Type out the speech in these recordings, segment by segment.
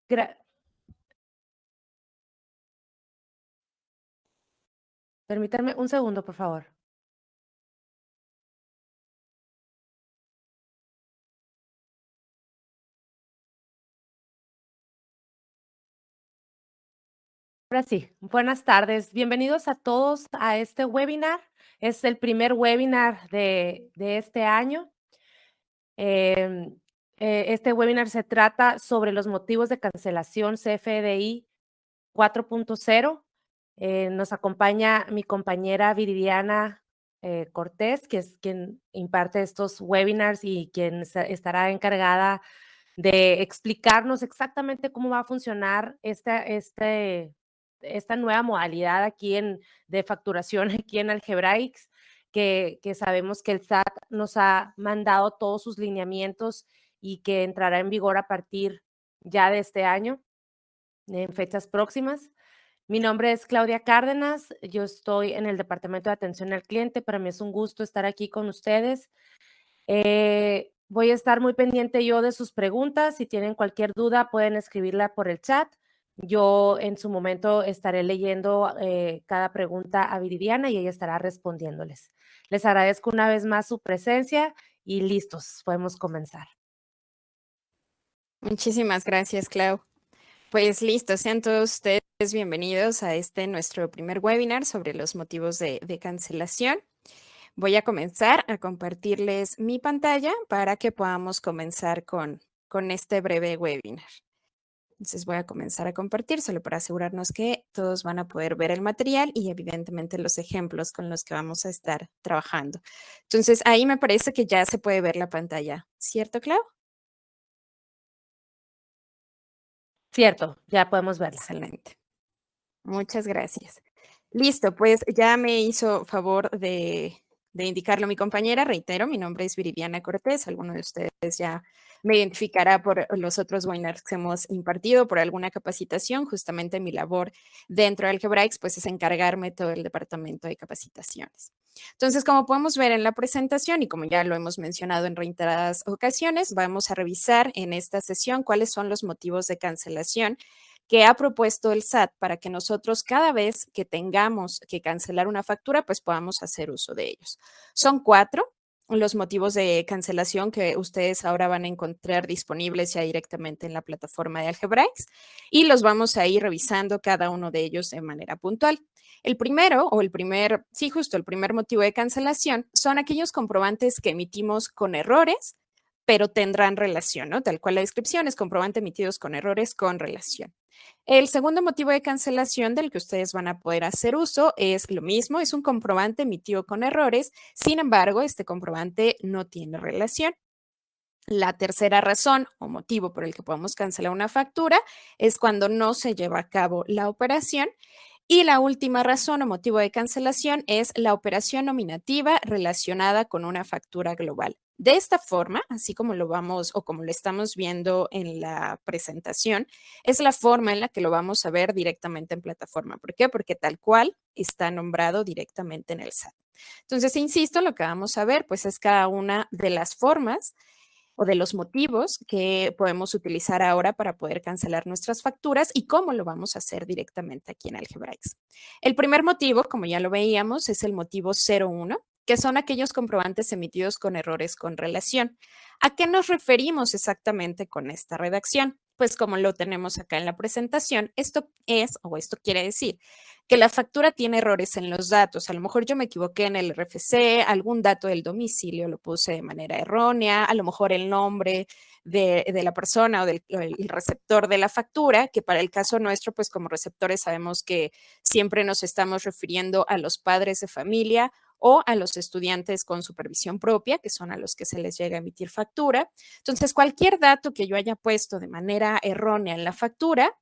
Gra Permítanme un segundo, por favor. Ahora sí, buenas tardes. Bienvenidos a todos a este webinar. Es el primer webinar de este año. Em, este webinar se trata sobre los motivos de cancelación CFDI 4.0. Nos acompaña mi compañera Viridiana Cortés, que es quien imparte estos webinars y quien estará encargada de explicarnos exactamente cómo va a funcionar esta nueva modalidad aquí de facturación aquí en Algebraics, que sabemos que el SAT nos ha mandado todos sus lineamientos y que entrará en vigor a partir ya de este año, en fechas próximas. Mi nombre es Claudia Cárdenas, yo estoy en el Departamento de Atención al Cliente. Para mí es un gusto estar aquí con ustedes. Voy a estar muy pendiente yo de sus preguntas. Si tienen cualquier duda, pueden escribirla por el chat. Yo en su momento estaré leyendo cada pregunta a Viridiana y ella estará respondiéndoles. Les agradezco una vez más su presencia y listos, podemos comenzar. Muchísimas gracias, Clau. Pues listo, sean todos ustedes bienvenidos a nuestro primer webinar sobre los motivos de cancelación. Voy a comenzar a compartirles mi pantalla para que podamos comenzar con este breve webinar. Entonces voy a comenzar a compartírselo para asegurarnos que todos van a poder ver el material y evidentemente los ejemplos con los que vamos a estar trabajando. Entonces ahí me parece que ya se puede ver la pantalla, ¿cierto, Clau? Cierto, ya podemos verla. Excelente. Muchas gracias. Listo, pues ya me hizo favor de indicarlo mi compañera. Reitero, mi nombre es Viridiana Cortés. Alguno de ustedes ya me identificará por los otros webinars que hemos impartido, por alguna capacitación. Justamente mi labor dentro de Algebraics, pues es encargarme de todo el departamento de capacitaciones. Entonces, como podemos ver en la presentación y como ya lo hemos mencionado en reiteradas ocasiones, vamos a revisar en esta sesión cuáles son los motivos de cancelación que ha propuesto el SAT para que nosotros cada vez que tengamos que cancelar una factura, pues podamos hacer uso de ellos. Son 4 los motivos de cancelación que ustedes ahora van a encontrar disponibles ya directamente en la plataforma de Algebraics y los vamos a ir revisando cada uno de ellos de manera puntual. El primero, sí, justo el primer motivo de cancelación son aquellos comprobantes que emitimos con errores, pero tendrán relación, ¿no? Tal cual la descripción es comprobante emitidos con errores con relación. El segundo motivo de cancelación del que ustedes van a poder hacer uso es lo mismo, es un comprobante emitido con errores, sin embargo, este comprobante no tiene relación. La tercera razón o motivo por el que podemos cancelar una factura es cuando no se lleva a cabo la operación. Y la última razón o motivo de cancelación es la operación nominativa relacionada con una factura global. De esta forma, así como lo vamos o como lo estamos viendo en la presentación, es la forma en la que lo vamos a ver directamente en plataforma. ¿Por qué? Porque tal cual está nombrado directamente en el SAT. Entonces, insisto, lo que vamos a ver pues es cada una de las formas o de los motivos que podemos utilizar ahora para poder cancelar nuestras facturas y cómo lo vamos a hacer directamente aquí en Algebraics. El primer motivo, como ya lo veíamos, es el motivo 01, que son aquellos comprobantes emitidos con errores con relación. ¿A qué nos referimos exactamente con esta redacción? Pues como lo tenemos acá en la presentación, esto es o esto quiere decir que la factura tiene errores en los datos. A lo mejor yo me equivoqué en el RFC, algún dato del domicilio lo puse de manera errónea, a lo mejor el nombre de la persona o del el receptor de la factura, que para el caso nuestro, pues como receptores sabemos que siempre nos estamos refiriendo a los padres de familia o a los estudiantes con supervisión propia, que son a los que se les llega a emitir factura. Entonces, cualquier dato que yo haya puesto de manera errónea en la factura,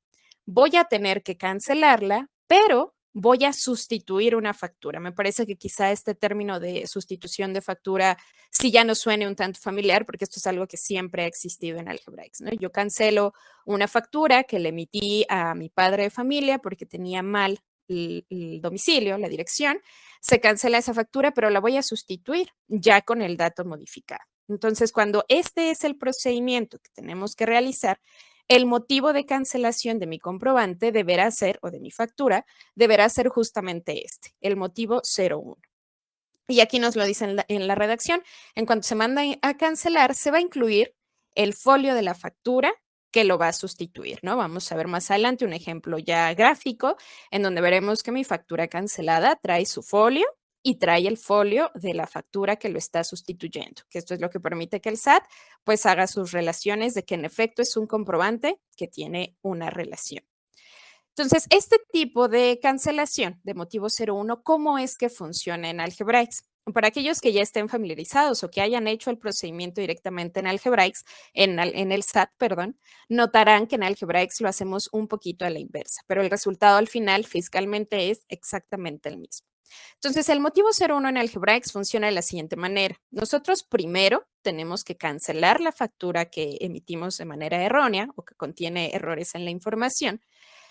voy a tener que cancelarla, pero voy a sustituir una factura. Me parece que quizá este término de sustitución de factura sí ya no suene un tanto familiar, porque esto es algo que siempre ha existido en Algebraics, ¿no? Yo cancelo una factura que le emití a mi padre de familia porque tenía mal el domicilio, la dirección, se cancela esa factura, pero la voy a sustituir ya con el dato modificado. Entonces, cuando este es el procedimiento que tenemos que realizar, el motivo de cancelación de mi comprobante deberá ser, o de mi factura, deberá ser justamente este, el motivo 01. Y aquí nos lo dice en la redacción, en cuanto se manda a cancelar, se va a incluir el folio de la factura que lo va a sustituir, ¿no? Vamos a ver más adelante un ejemplo ya gráfico en donde veremos que mi factura cancelada trae su folio y trae el folio de la factura que lo está sustituyendo, que esto es lo que permite que el SAT pues haga sus relaciones de que en efecto es un comprobante que tiene una relación. Entonces, este tipo de cancelación de motivo 01, ¿cómo es que funciona en Algebraics? Para aquellos que ya estén familiarizados o que hayan hecho el procedimiento directamente en Algebraics, en el SAT, perdón, notarán que en Algebraics lo hacemos un poquito a la inversa, pero el resultado al final fiscalmente es exactamente el mismo. Entonces, el motivo 01 en Algebraics funciona de la siguiente manera. Nosotros primero tenemos que cancelar la factura que emitimos de manera errónea o que contiene errores en la información.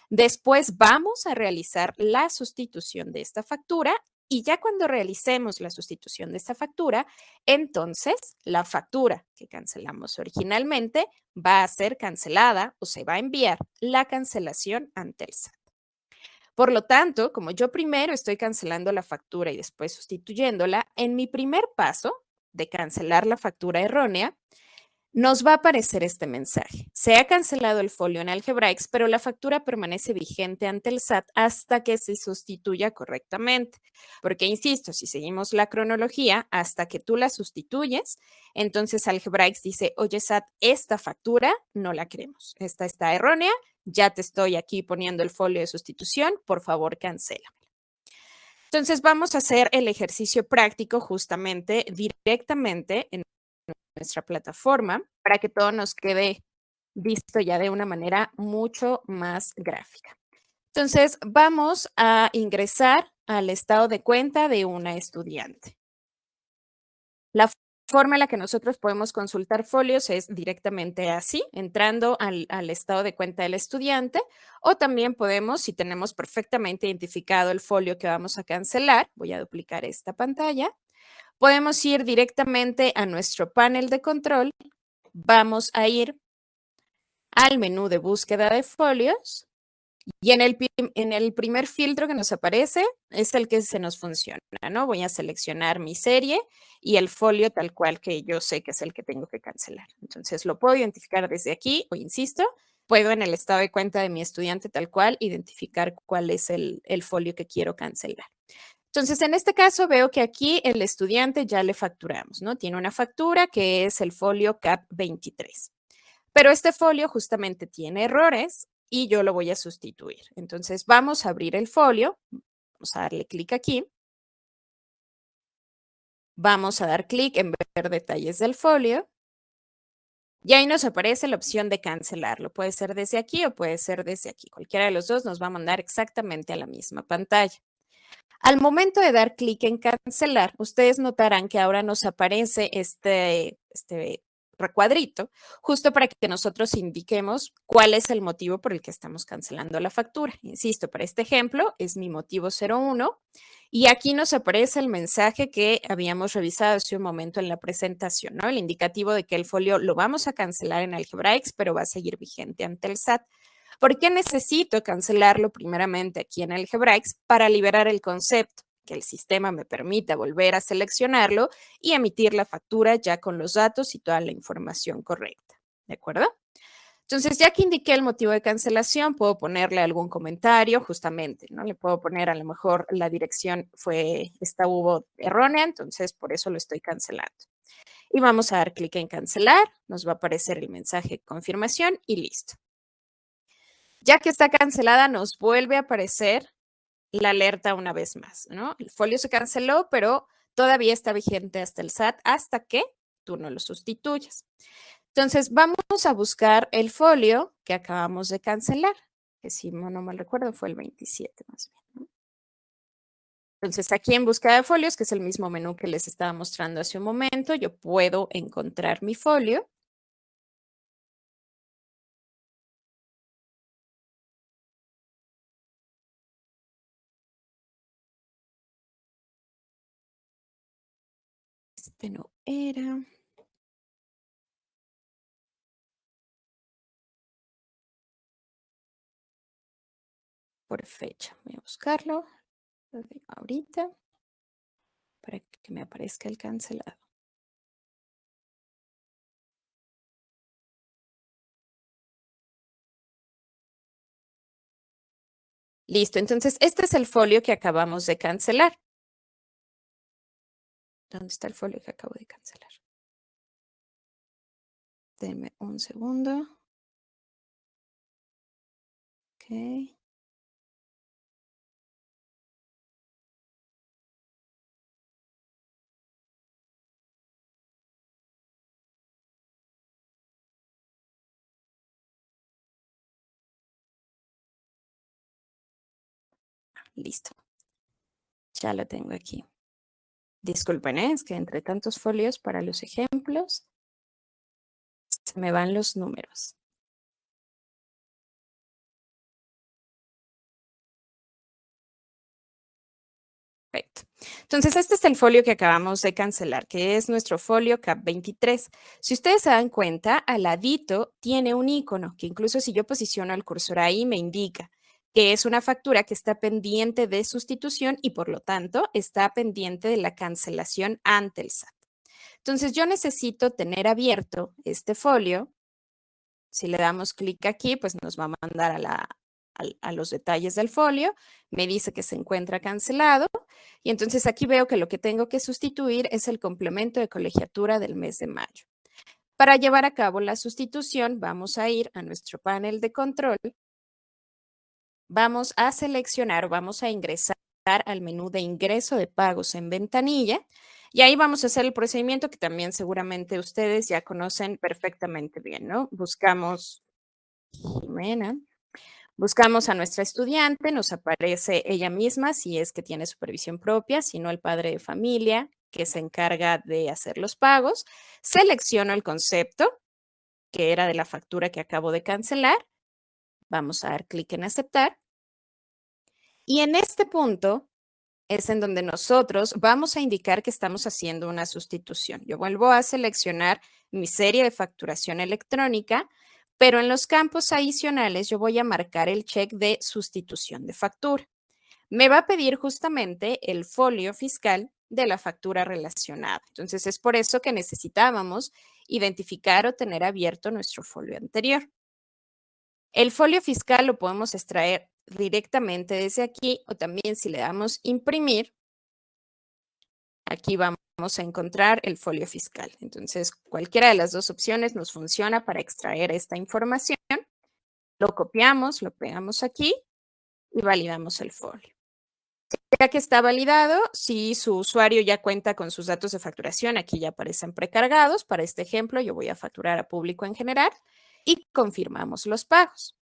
Después vamos a realizar la sustitución de esta factura y ya cuando realicemos la sustitución de esta factura, entonces la factura que cancelamos originalmente va a ser cancelada o se va a enviar la cancelación ante el SAT. Por lo tanto, como yo primero estoy cancelando la factura y después sustituyéndola, en mi primer paso de cancelar la factura errónea, nos va a aparecer este mensaje. Se ha cancelado el folio en Algebraics, pero la factura permanece vigente ante el SAT hasta que se sustituya correctamente. Porque, insisto, si seguimos la cronología, hasta que tú la sustituyes, entonces Algebraics dice, oye SAT, esta factura no la queremos. Esta está errónea, ya te estoy aquí poniendo el folio de sustitución, por favor, cancela. Entonces vamos a hacer el ejercicio práctico justamente directamente en nuestra plataforma para que todo nos quede visto ya de una manera mucho más gráfica. Entonces, vamos a ingresar al estado de cuenta de una estudiante. La forma en la que nosotros podemos consultar folios es directamente así, entrando al estado de cuenta del estudiante, o también podemos, si tenemos perfectamente identificado el folio que vamos a cancelar, voy a duplicar esta pantalla, podemos ir directamente a nuestro panel de control, vamos a ir al menú de búsqueda de folios y en el primer filtro que nos aparece es el que se nos funciona, ¿no? Voy a seleccionar mi serie y el folio tal cual que yo sé que es el que tengo que cancelar. Entonces lo puedo identificar desde aquí o insisto, puedo en el estado de cuenta de mi estudiante tal cual identificar cuál es el folio que quiero cancelar. Entonces, en este caso veo que aquí el estudiante ya le facturamos, ¿no? Tiene una factura que es el folio CAP 23. Pero este folio justamente tiene errores y yo lo voy a sustituir. Entonces vamos a abrir el folio, vamos a darle clic aquí, vamos a dar clic en ver detalles del folio y ahí nos aparece la opción de cancelarlo. Puede ser desde aquí o puede ser desde aquí. Cualquiera de los dos nos va a mandar exactamente a la misma pantalla. Al momento de dar clic en cancelar, ustedes notarán que ahora nos aparece este recuadrito, justo para que nosotros indiquemos cuál es el motivo por el que estamos cancelando la factura. Insisto, para este ejemplo es mi motivo 01 y aquí nos aparece el mensaje que habíamos revisado hace un momento en la presentación, ¿no? El indicativo de que el folio lo vamos a cancelar en Algebraics, pero va a seguir vigente ante el SAT. ¿Por qué necesito cancelarlo primeramente aquí en Algebraics? Para liberar el concepto, que el sistema me permita volver a seleccionarlo y emitir la factura ya con los datos y toda la información correcta. ¿De acuerdo? Entonces, ya que indiqué el motivo de cancelación, puedo ponerle algún comentario, justamente, ¿no? Le puedo poner a lo mejor la dirección hubo errónea, entonces por eso lo estoy cancelando. Y vamos a dar clic en cancelar, nos va a aparecer el mensaje de confirmación y listo. Ya que está cancelada, nos vuelve a aparecer la alerta una vez más, ¿no? El folio se canceló, pero todavía está vigente hasta el SAT hasta que tú no lo sustituyas. Entonces, vamos a buscar el folio que acabamos de cancelar, que si no mal recuerdo fue el 27 más bien, ¿no? Entonces, aquí en búsqueda de folios, que es el mismo menú que les estaba mostrando hace un momento, yo puedo encontrar mi folio. Este no era. por fecha. Voy a buscarlo. Lo digo ahorita para que me aparezca el cancelado. Listo, entonces este es el folio que acabamos de cancelar. ¿Dónde está el folio que acabo de cancelar? Denme un segundo. Ok. Listo. Ya lo tengo aquí. Disculpen, es que entre tantos folios para los ejemplos se me van los números. Perfecto. Entonces, este es el folio que acabamos de cancelar, que es nuestro folio CAP 23. Si ustedes se dan cuenta, al ladito tiene un icono que incluso si yo posiciono el cursor ahí me indica que es una factura que está pendiente de sustitución y por lo tanto está pendiente de la cancelación ante el SAT. Entonces, yo necesito tener abierto este folio. Si le damos clic aquí, pues nos va a mandar a los detalles del folio. Me dice que se encuentra cancelado. Y entonces aquí veo que lo que tengo que sustituir es el complemento de colegiatura del mes de mayo. Para llevar a cabo la sustitución, vamos a ir a nuestro panel de control. Vamos a seleccionar o vamos a ingresar al menú de ingreso de pagos en ventanilla. Y ahí vamos a hacer el procedimiento que también seguramente ustedes ya conocen perfectamente bien, ¿no? Buscamos Jimena. Buscamos a nuestra estudiante, nos aparece ella misma si es que tiene supervisión propia, si no el padre de familia que se encarga de hacer los pagos. Selecciono el concepto, que era de la factura que acabo de cancelar. Vamos a dar clic en aceptar. Y en este punto es en donde nosotros vamos a indicar que estamos haciendo una sustitución. Yo vuelvo a seleccionar mi serie de facturación electrónica, pero en los campos adicionales yo voy a marcar el check de sustitución de factura. Me va a pedir justamente el folio fiscal de la factura relacionada. Entonces es por eso que necesitábamos identificar o tener abierto nuestro folio anterior. El folio fiscal lo podemos extraer directamente desde aquí o también si le damos imprimir, aquí vamos a encontrar el folio fiscal. Entonces, cualquiera de las dos opciones nos funciona para extraer esta información. Lo copiamos, lo pegamos aquí y validamos el folio. Ya que está validado, si su usuario ya cuenta con sus datos de facturación, aquí ya aparecen precargados. Para este ejemplo, yo voy a facturar a público en general y confirmamos los pagos.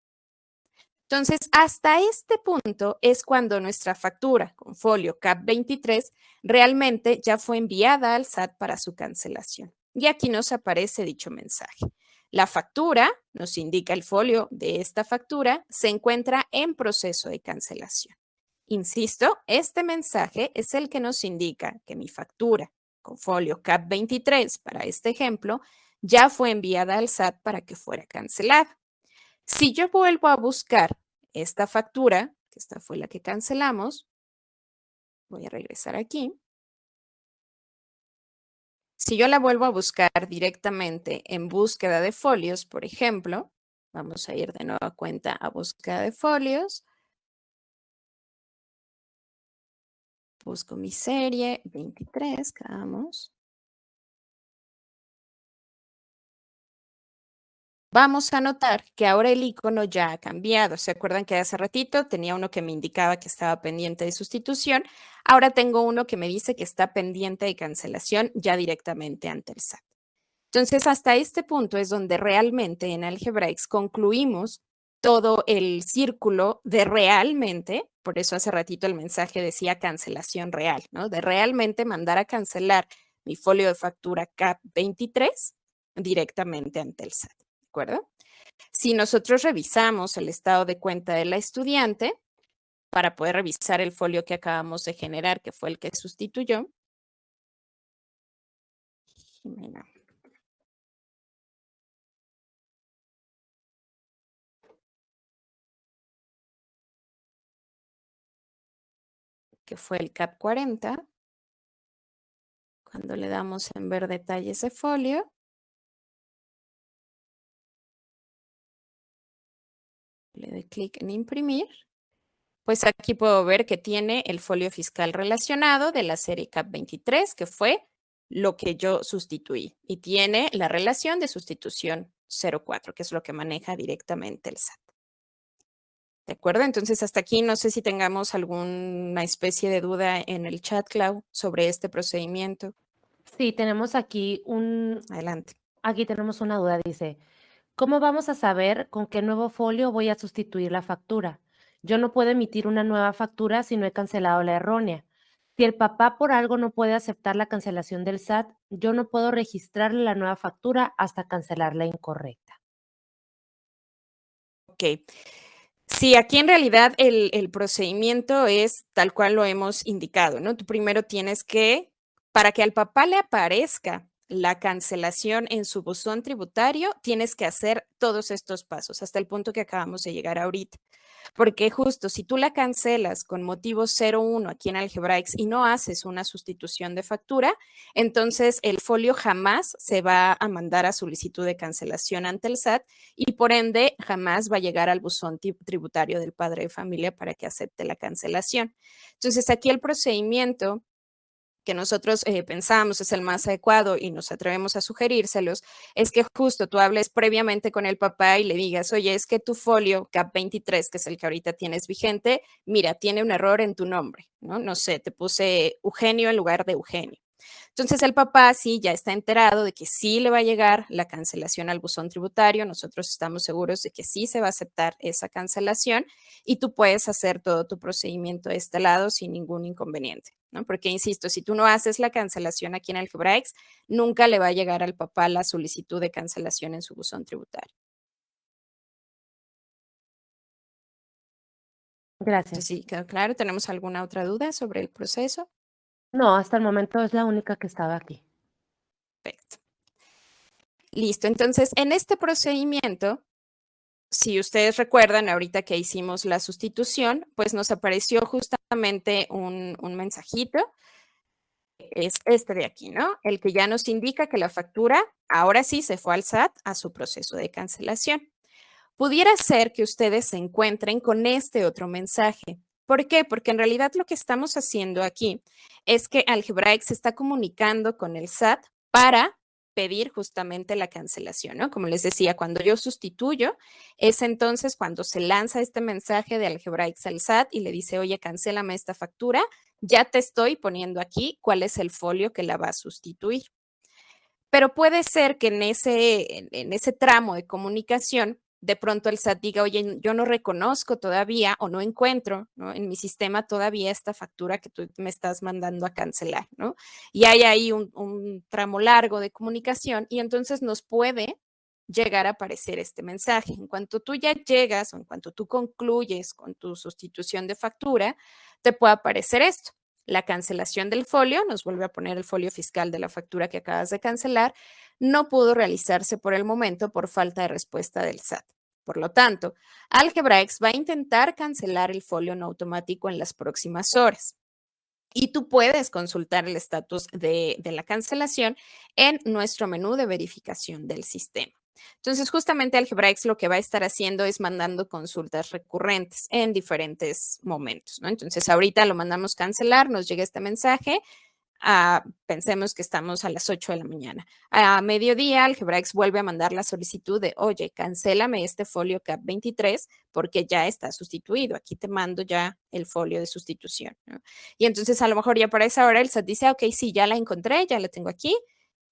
Entonces, hasta este punto es cuando nuestra factura con folio CAP 23 realmente ya fue enviada al SAT para su cancelación. Y aquí nos aparece dicho mensaje. La factura, nos indica el folio de esta factura, se encuentra en proceso de cancelación. Insisto, este mensaje es el que nos indica que mi factura con folio CAP 23 para este ejemplo ya fue enviada al SAT para que fuera cancelada. Si yo vuelvo a buscar esta factura, que esta fue la que cancelamos, voy a regresar aquí. Si yo la vuelvo a buscar directamente en búsqueda de folios, por ejemplo, vamos a ir de nueva cuenta a búsqueda de folios. Busco mi serie 23, vamos. Vamos a notar que ahora el icono ya ha cambiado. ¿Se acuerdan que hace ratito tenía uno que me indicaba que estaba pendiente de sustitución? Ahora tengo uno que me dice que está pendiente de cancelación ya directamente ante el SAT. Entonces, hasta este punto es donde realmente en Algebraics concluimos todo el círculo de realmente, por eso hace ratito el mensaje decía cancelación real, ¿no? De realmente mandar a cancelar mi folio de factura CAP 23 directamente ante el SAT, ¿de acuerdo? Si nosotros revisamos el estado de cuenta de la estudiante, para poder revisar el folio que acabamos de generar, que fue el que sustituyó, Jimena. que fue el CAP 40. Cuando le damos en ver detalles de folio, le doy clic en imprimir, pues aquí puedo ver que tiene el folio fiscal relacionado de la serie CAP 23, que fue lo que yo sustituí, y tiene la relación de sustitución 04, que es lo que maneja directamente el SAT. ¿De acuerdo? Entonces, hasta aquí no sé si tengamos alguna especie de duda en el chat, Clau, sobre este procedimiento. Sí, tenemos Adelante. aquí tenemos una duda, dice, ¿cómo vamos a saber con qué nuevo folio voy a sustituir la factura? Yo no puedo emitir una nueva factura si no he cancelado la errónea. Si el papá por algo no puede aceptar la cancelación del SAT, yo no puedo registrarle la nueva factura hasta cancelar la incorrecta. Ok. Sí, aquí en realidad el procedimiento es tal cual lo hemos indicado, ¿no? Tú primero tienes que, para que al papá le aparezca la cancelación en su buzón tributario, tienes que hacer todos estos pasos, hasta el punto que acabamos de llegar ahorita. Porque justo si tú la cancelas con motivo 01 aquí en Algebraics y no haces una sustitución de factura, entonces el folio jamás se va a mandar a solicitud de cancelación ante el SAT y por ende jamás va a llegar al buzón tributario del padre de familia para que acepte la cancelación. Entonces aquí el procedimiento que nosotros pensamos es el más adecuado y nos atrevemos a sugerírselos, es que justo tú hables previamente con el papá y le digas, oye, es que tu folio CAP 23, que es el que ahorita tienes vigente, mira, tiene un error en tu nombre, ¿no? No sé, te puse Eugenio en lugar de Eugenio. Entonces el papá sí ya está enterado de que sí le va a llegar la cancelación al buzón tributario, nosotros estamos seguros de que sí se va a aceptar esa cancelación y tú puedes hacer todo tu procedimiento de este lado sin ningún inconveniente, ¿no? Porque, insisto, si tú no haces la cancelación aquí en Algebraics, nunca le va a llegar al papá la solicitud de cancelación en su buzón tributario. Entonces, Gracias. sí, quedó claro. ¿Tenemos alguna otra duda sobre el proceso? No, hasta el momento es la única que estaba aquí. Perfecto. Listo. Entonces, en este procedimiento, si ustedes recuerdan, ahorita que hicimos la sustitución, pues nos apareció justamente un mensajito. Es este de aquí, ¿no? El que ya nos indica que la factura ahora sí se fue al SAT a su proceso de cancelación. Pudiera ser que ustedes se encuentren con este otro mensaje. ¿Por qué? Porque en realidad lo que estamos haciendo aquí es que Algebraic se está comunicando con el SAT para pedir justamente la cancelación, ¿no? Como les decía, cuando yo sustituyo, es entonces cuando se lanza este mensaje de Algebraic al SAT y le dice, oye, cancélame esta factura, ya te estoy poniendo aquí cuál es el folio que la va a sustituir. Pero puede ser que en ese tramo de comunicación, de pronto el SAT diga, oye, yo no reconozco todavía o no encuentro, ¿no? En mi sistema todavía esta factura que tú me estás mandando a cancelar, ¿no? Y hay ahí un tramo largo de comunicación y entonces nos puede llegar a aparecer este mensaje. En cuanto tú ya llegas o en cuanto tú concluyes con tu sustitución de factura, te puede aparecer esto. La cancelación del folio, nos vuelve a poner el folio fiscal de la factura que acabas de cancelar, no pudo realizarse por el momento por falta de respuesta del SAT. Por lo tanto, Algebraics va a intentar cancelar el folio no automático en las próximas horas. Y tú puedes consultar el estatus de la cancelación en nuestro menú de verificación del sistema. Entonces, justamente Algebraics lo que va a estar haciendo es mandando consultas recurrentes en diferentes momentos, ¿no? Entonces, ahorita lo mandamos cancelar, nos llega este mensaje, pensemos que estamos a las 8 de la mañana. A mediodía, Algebraics vuelve a mandar la solicitud de, oye, cancélame este folio CAP 23 porque ya está sustituido. Aquí te mando ya el folio de sustitución, ¿no? Y entonces a lo mejor ya para esa hora el SAT dice, ok, sí, ya la encontré, ya la tengo aquí,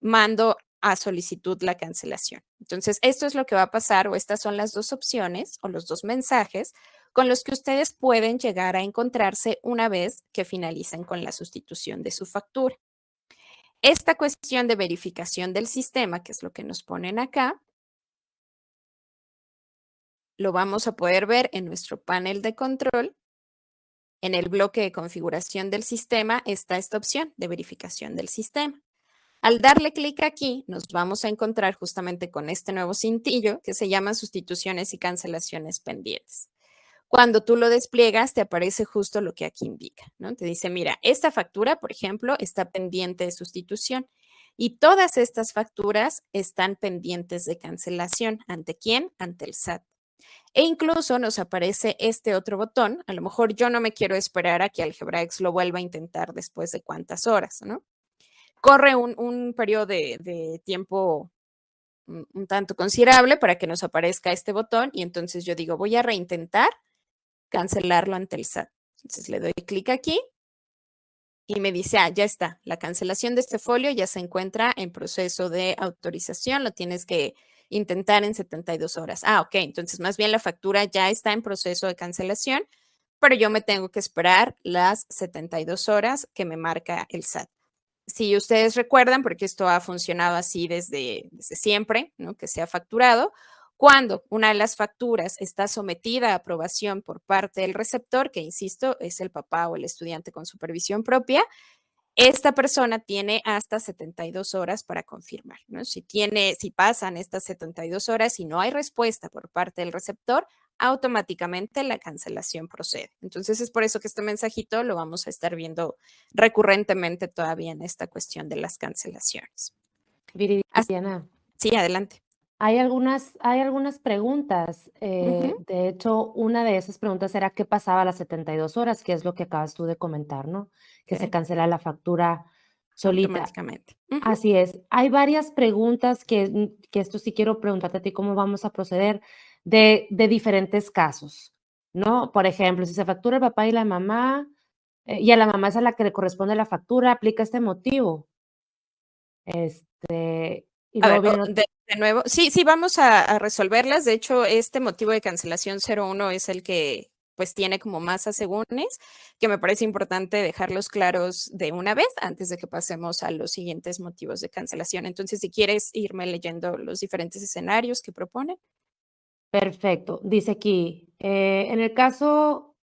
mando a solicitud la cancelación. Entonces, esto es lo que va a pasar o estas son las dos opciones o los dos mensajes con los que ustedes pueden llegar a encontrarse una vez que finalicen con la sustitución de su factura. Esta cuestión de verificación del sistema, que es lo que nos ponen acá, lo vamos a poder ver en nuestro panel de control. En el bloque de configuración del sistema está esta opción de verificación del sistema. Al darle clic aquí, nos vamos a encontrar justamente con este nuevo cintillo que se llama sustituciones y cancelaciones pendientes. Cuando tú lo despliegas, te aparece justo lo que aquí indica, ¿no? Te dice, mira, esta factura, por ejemplo, está pendiente de sustitución y todas estas facturas están pendientes de cancelación. ¿Ante quién? Ante el SAT. E incluso nos aparece este otro botón. A lo mejor yo no me quiero esperar a que Algebraics lo vuelva a intentar después de cuántas horas, ¿no? Corre un periodo de tiempo un tanto considerable para que nos aparezca este botón y entonces yo digo, voy a reintentar cancelarlo ante el SAT. Entonces le doy clic aquí y me dice, ya está, la cancelación de este folio ya se encuentra en proceso de autorización, lo tienes que intentar en 72 horas. Ok, entonces más bien la factura ya está en proceso de cancelación, pero yo me tengo que esperar las 72 horas que me marca el SAT. Si ustedes recuerdan, porque esto ha funcionado así desde siempre, ¿no? Que se ha facturado, cuando una de las facturas está sometida a aprobación por parte del receptor, que insisto, es el papá o el estudiante con supervisión propia, esta persona tiene hasta 72 horas para confirmar, ¿no? Si pasan estas 72 horas y no hay respuesta por parte del receptor, automáticamente la cancelación procede. Entonces es por eso que este mensajito lo vamos a estar viendo recurrentemente todavía en esta cuestión de las cancelaciones. Viridiana, Sí, adelante. hay algunas preguntas. Ujú, De hecho, una de esas preguntas era qué pasaba a las 72 horas, que es lo que acabas tú de comentar, ¿no? Que se ok, cancela la factura solita. automáticamente. Ujú, Así es. Hay varias preguntas que esto sí quiero preguntarte a ti cómo vamos a proceder de diferentes casos, ¿no? Por ejemplo, si se factura el papá y la mamá, y a la mamá es a la que le corresponde la factura, aplica este motivo. Y A luego ver, viene ot de nuevo, sí, vamos a resolverlas. De hecho, este motivo de cancelación 01 es el que pues tiene como más asegúnes, que me parece importante dejarlos claros de una vez antes de que pasemos a los siguientes motivos de cancelación. Entonces, si quieres irme leyendo los diferentes escenarios que proponen. perfecto. Dice aquí, en el caso,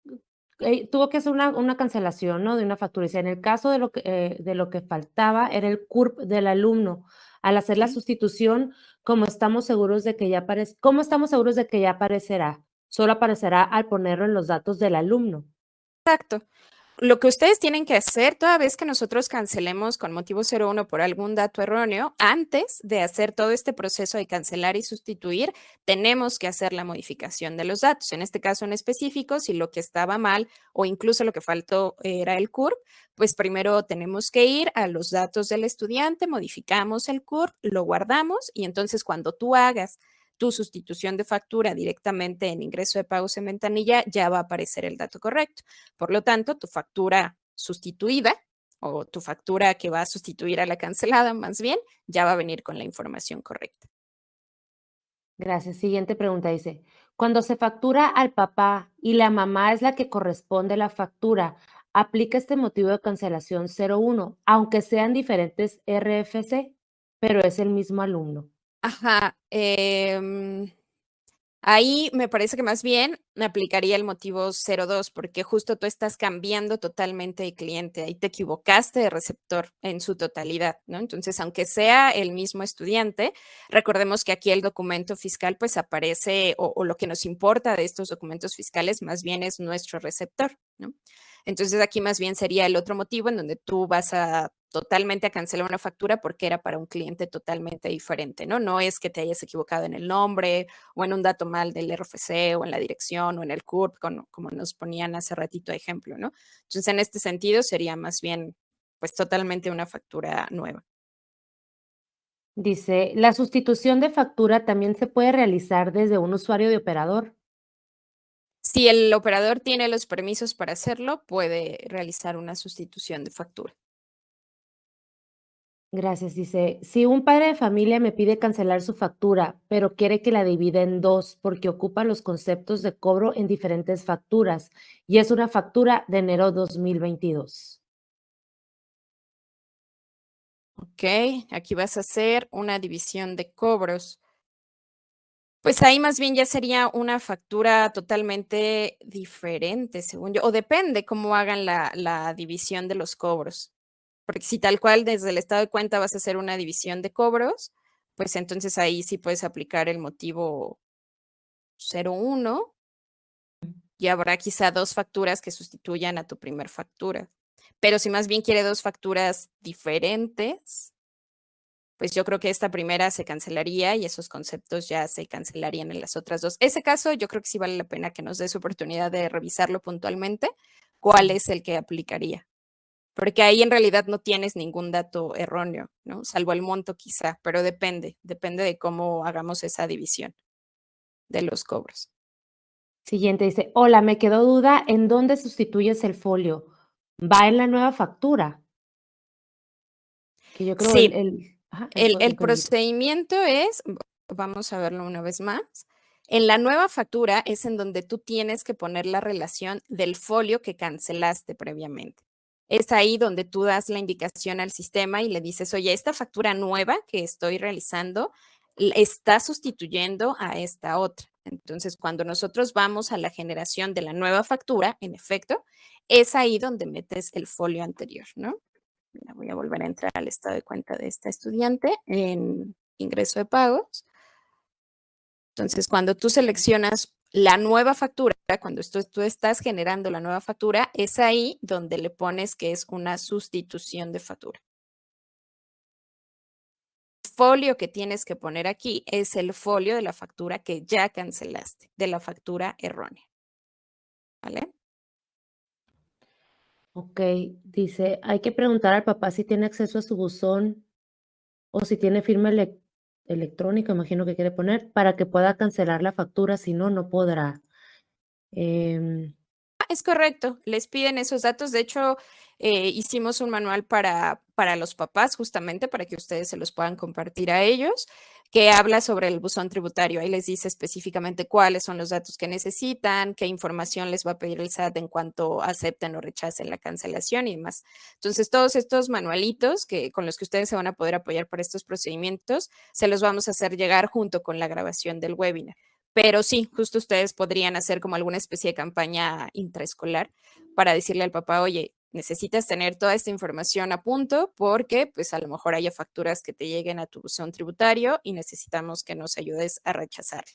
tuvo que hacer una cancelación, ¿no? De una factura. Dice, en el caso de lo que faltaba era el CURP del alumno. Al hacer la Ok. sustitución, ¿cómo estamos seguros de que ya aparecerá? Solo aparecerá al ponerlo en los datos del alumno. Exacto. Lo que ustedes tienen que hacer toda vez que nosotros cancelemos con motivo 01 por algún dato erróneo, antes de hacer todo este proceso de cancelar y sustituir, tenemos que hacer la modificación de los datos. En este caso en específico, si lo que estaba mal o incluso lo que faltó era el CURP, pues primero tenemos que ir a los datos del estudiante, modificamos el CURP, lo guardamos y entonces cuando tú hagas tu sustitución de factura directamente en ingreso de pagos en ventanilla, ya va a aparecer el dato correcto. Por lo tanto, tu factura sustituida o tu factura que va a sustituir a la cancelada, más bien, ya va a venir con la información correcta. Gracias. Siguiente pregunta dice, cuando se factura al papá y la mamá es la que corresponde la factura, aplica este motivo de cancelación 01, aunque sean diferentes RFC, pero es el mismo alumno. Ajá, ahí me parece que más bien me aplicaría el motivo 02, porque justo tú estás cambiando totalmente de cliente, ahí te equivocaste de receptor en su totalidad, ¿no? Entonces, aunque sea el mismo estudiante, recordemos que aquí el documento fiscal pues aparece o lo que nos importa de estos documentos fiscales más bien es nuestro receptor, ¿no? Entonces, aquí más bien sería el otro motivo en donde tú vas a totalmente a cancelar una factura porque era para un cliente totalmente diferente, ¿no? No es que te hayas equivocado en el nombre o en un dato mal del RFC o en la dirección o en el CURP, como nos ponían hace ratito de ejemplo, ¿no? Entonces, en este sentido sería más bien, pues totalmente una factura nueva. Dice, la sustitución de factura también se puede realizar desde un usuario de operador. Si el operador tiene los permisos para hacerlo, puede realizar una sustitución de factura. Gracias. Dice, si un padre de familia me pide cancelar su factura, pero quiere que la divida en dos porque ocupa los conceptos de cobro en diferentes facturas y es una factura de enero 2022. Ok, aquí vas a hacer una división de cobros. Pues ahí más bien ya sería una factura totalmente diferente, según yo, o depende cómo hagan la división de los cobros. Porque si tal cual desde el estado de cuenta vas a hacer una división de cobros, pues entonces ahí sí puedes aplicar el motivo 01 y habrá quizá 2 facturas que sustituyan a tu primer factura. Pero si más bien quiere 2 facturas diferentes, pues yo creo que esta primera se cancelaría y esos conceptos ya se cancelarían en las otras 2. Ese caso, yo creo que sí vale la pena que nos des oportunidad de revisarlo puntualmente, cuál es el que aplicaría. Porque ahí en realidad no tienes ningún dato erróneo, ¿no? Salvo el monto quizá, pero depende de cómo hagamos esa división de los cobros. Siguiente dice, hola, me quedó duda, ¿en dónde sustituyes el folio? ¿Va en la nueva factura? Que yo creo Sí, ajá, el lo que me dijo. procedimiento es, vamos a verlo una vez más. En la nueva factura es en donde tú tienes que poner la relación del folio que cancelaste previamente. Es ahí donde tú das la indicación al sistema y le dices, oye, esta factura nueva que estoy realizando está sustituyendo a esta otra. Entonces, cuando nosotros vamos a la generación de la nueva factura, en efecto, es ahí donde metes el folio anterior, ¿no? Mira, voy a volver a entrar al estado de cuenta de esta estudiante en ingreso de pagos. Entonces, cuando tú seleccionas la nueva factura, cuando tú estás generando la nueva factura, es ahí donde le pones que es una sustitución de factura. El folio que tienes que poner aquí es el folio de la factura que ya cancelaste, de la factura errónea. ¿Vale? Ok, dice, hay que preguntar al papá si tiene acceso a su buzón o si tiene firma electrónica, imagino que quiere poner, para que pueda cancelar la factura, si no, no podrá. Em, Es correcto, les piden esos datos. De hecho, hicimos un manual para los papás, justamente para que ustedes se los puedan compartir a ellos, que habla sobre el buzón tributario. Ahí les dice específicamente cuáles son los datos que necesitan, qué información les va a pedir el SAT en cuanto acepten o rechacen la cancelación y demás. Entonces, todos estos manualitos con los que ustedes se van a poder apoyar para estos procedimientos, se los vamos a hacer llegar junto con la grabación del webinar. Pero sí, justo ustedes podrían hacer como alguna especie de campaña intraescolar para decirle al papá, oye, necesitas tener toda esta información a punto porque pues a lo mejor haya facturas que te lleguen a tu buzón tributario y necesitamos que nos ayudes a rechazarla.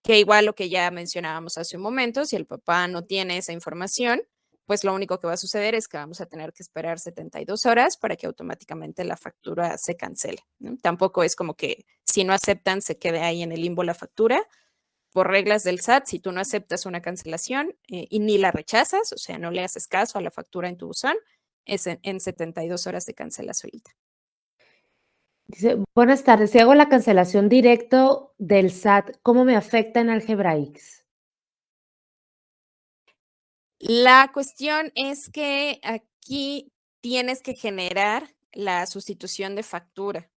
Que igual lo que ya mencionábamos hace un momento, si el papá no tiene esa información, pues lo único que va a suceder es que vamos a tener que esperar 72 horas para que automáticamente la factura se cancele, ¿no? Tampoco es como que si no aceptan se quede ahí en el limbo la factura, por reglas del SAT, si tú no aceptas una cancelación y ni la rechazas, o sea, no le haces caso a la factura en tu buzón, en 72 horas se cancela solita. Dice, buenas tardes, si hago la cancelación directo del SAT, ¿cómo me afecta en Algebraics? La cuestión es que aquí tienes que generar la sustitución de factura,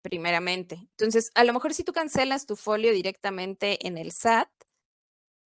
primeramente. Entonces, a lo mejor si tú cancelas tu folio directamente en el SAT,